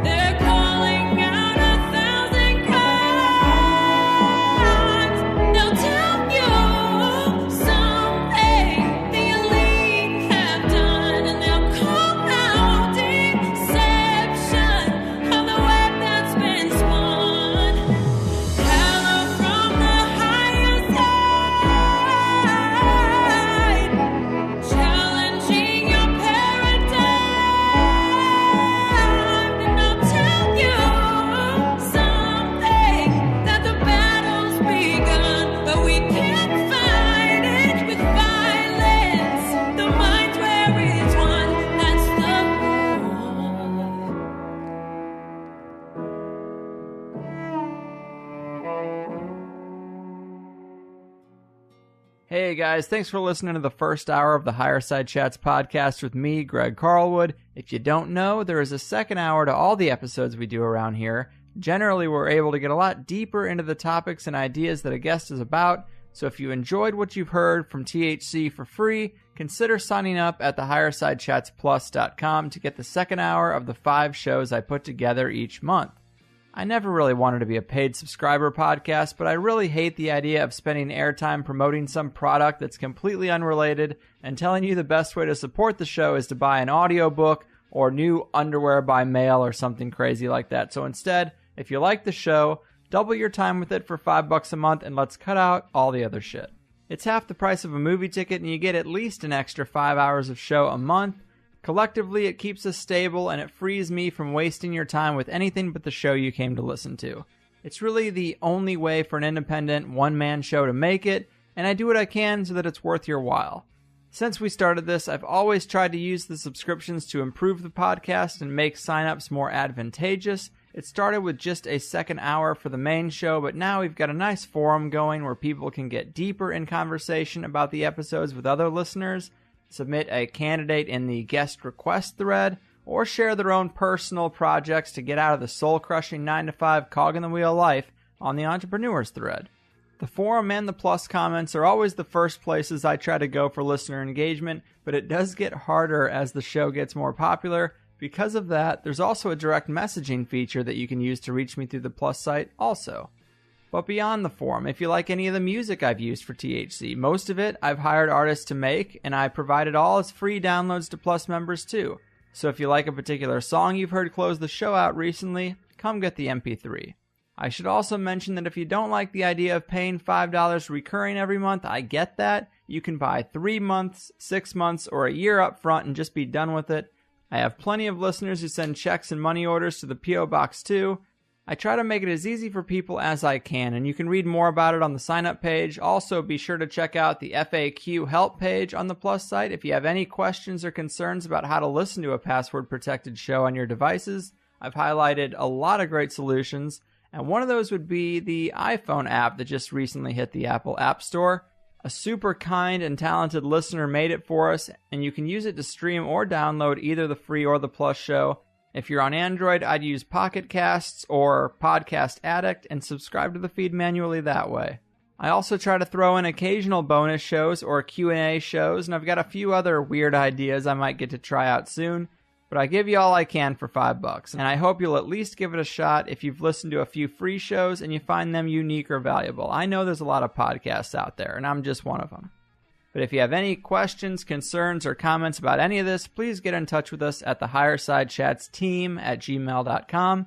They're calling out 1,000 cries. They'll tell you something the elite have done, and they'll call out deception of the web that's been spun. Hello from the higher side, challenging your paradigm, and I'll tell you something, that the battle's begun, but we can't fight it with violence. The mind where it's one, that's the war. Hey guys, thanks for listening to the first hour of the Higher Side Chats podcast with me, Greg Carlwood. If you don't know, there is a second hour to all the episodes we do around here. Generally, we're able to get a lot deeper into the topics and ideas that a guest is about, so if you enjoyed what you've heard from THC for free, consider signing up at thehighersidechatsplus.com to get the second hour of the 5 shows I put together each month. I never really wanted to be a paid subscriber podcast, but I really hate the idea of spending airtime promoting some product that's completely unrelated and telling you the best way to support the show is to buy an audiobook or new underwear by mail or something crazy like that. So instead, if you like the show, double your time with it for $5 a month, and let's cut out all the other shit. It's half the price of a movie ticket, and you get at least an extra 5 hours of show a month. Collectively, it keeps us stable, and it frees me from wasting your time with anything but the show you came to listen to. It's really the only way for an independent, one-man show to make it, and I do what I can so that it's worth your while. Since we started this, I've always tried to use the subscriptions to improve the podcast and make sign-ups more advantageous. It started with just a second hour for the main show, but now we've got a nice forum going where people can get deeper in conversation about the episodes with other listeners, submit a candidate in the guest request thread, or share their own personal projects to get out of the soul-crushing 9-to-5 cog-in-the-wheel life on the entrepreneurs thread. The forum and the plus comments are always the first places I try to go for listener engagement, but it does get harder as the show gets more popular. Because of that, there's also a direct messaging feature that you can use to reach me through the plus site also. But beyond the forum, if you like any of the music I've used for THC, most of it I've hired artists to make, and I provide it all as free downloads to Plus members too. So if you like a particular song you've heard close the show out recently, come get the MP3. I should also mention that if you don't like the idea of paying $5 recurring every month, I get that. You can buy 3 months, 6 months, or a year up front and just be done with it. I have plenty of listeners who send checks and money orders to the P.O. Box too. I try to make it as easy for people as I can, and you can read more about it on the sign-up page. Also, be sure to check out the FAQ help page on the Plus site if you have any questions or concerns about how to listen to a password-protected show on your devices. I've highlighted a lot of great solutions, and one of those would be the iPhone app that just recently hit the Apple App Store. A super kind and talented listener made it for us, and you can use it to stream or download either the free or the Plus show. If you're on Android, I'd use Pocket Casts or Podcast Addict and subscribe to the feed manually that way. I also try to throw in occasional bonus shows or Q&A shows, and I've got a few other weird ideas I might get to try out soon, but I give you all I can for $5, and I hope you'll at least give it a shot if you've listened to a few free shows and you find them unique or valuable. I know there's a lot of podcasts out there, and I'm just one of them. But if you have any questions, concerns, or comments about any of this, please get in touch with us at the Higher Side Chats team at gmail.com.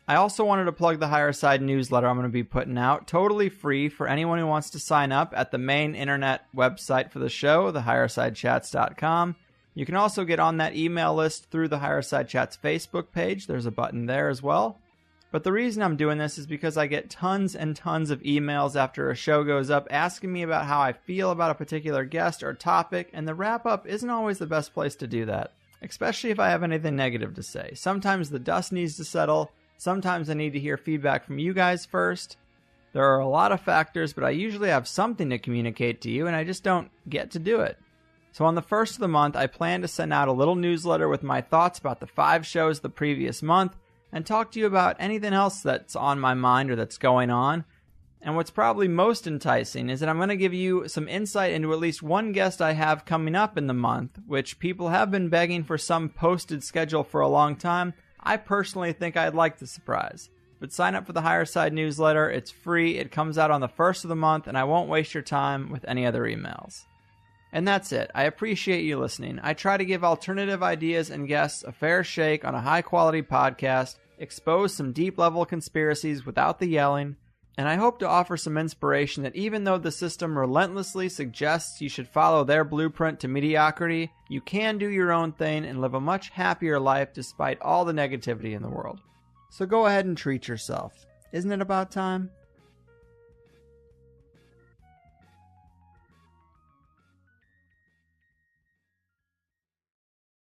I also wanted to plug the Higher Side newsletter I'm going to be putting out, totally free for anyone who wants to sign up at the main internet website for the show, thehighersidechats.com. You can also get on that email list through the Higher Side Chats Facebook page. There's a button there as well. But the reason I'm doing this is because I get tons and tons of emails after a show goes up asking me about how I feel about a particular guest or topic, and the wrap-up isn't always the best place to do that, especially if I have anything negative to say. Sometimes the dust needs to settle. Sometimes I need to hear feedback from you guys first. There are a lot of factors, but I usually have something to communicate to you, and I just don't get to do it. So on the first of the month, I plan to send out a little newsletter with my thoughts about the 5 shows the previous month, and talk to you about anything else that's on my mind or that's going on. And what's probably most enticing is that I'm going to give you some insight into at least one guest I have coming up in the month, which people have been begging for some posted schedule for a long time. I personally think I'd like the surprise. But sign up for the Higher Side newsletter. It's free. It comes out on the first of the month, and I won't waste your time with any other emails. And that's it. I appreciate you listening. I try to give alternative ideas and guests a fair shake on a high-quality podcast, expose some deep-level conspiracies without the yelling, and I hope to offer some inspiration that even though the system relentlessly suggests you should follow their blueprint to mediocrity, you can do your own thing and live a much happier life despite all the negativity in the world. So go ahead and treat yourself. Isn't it about time?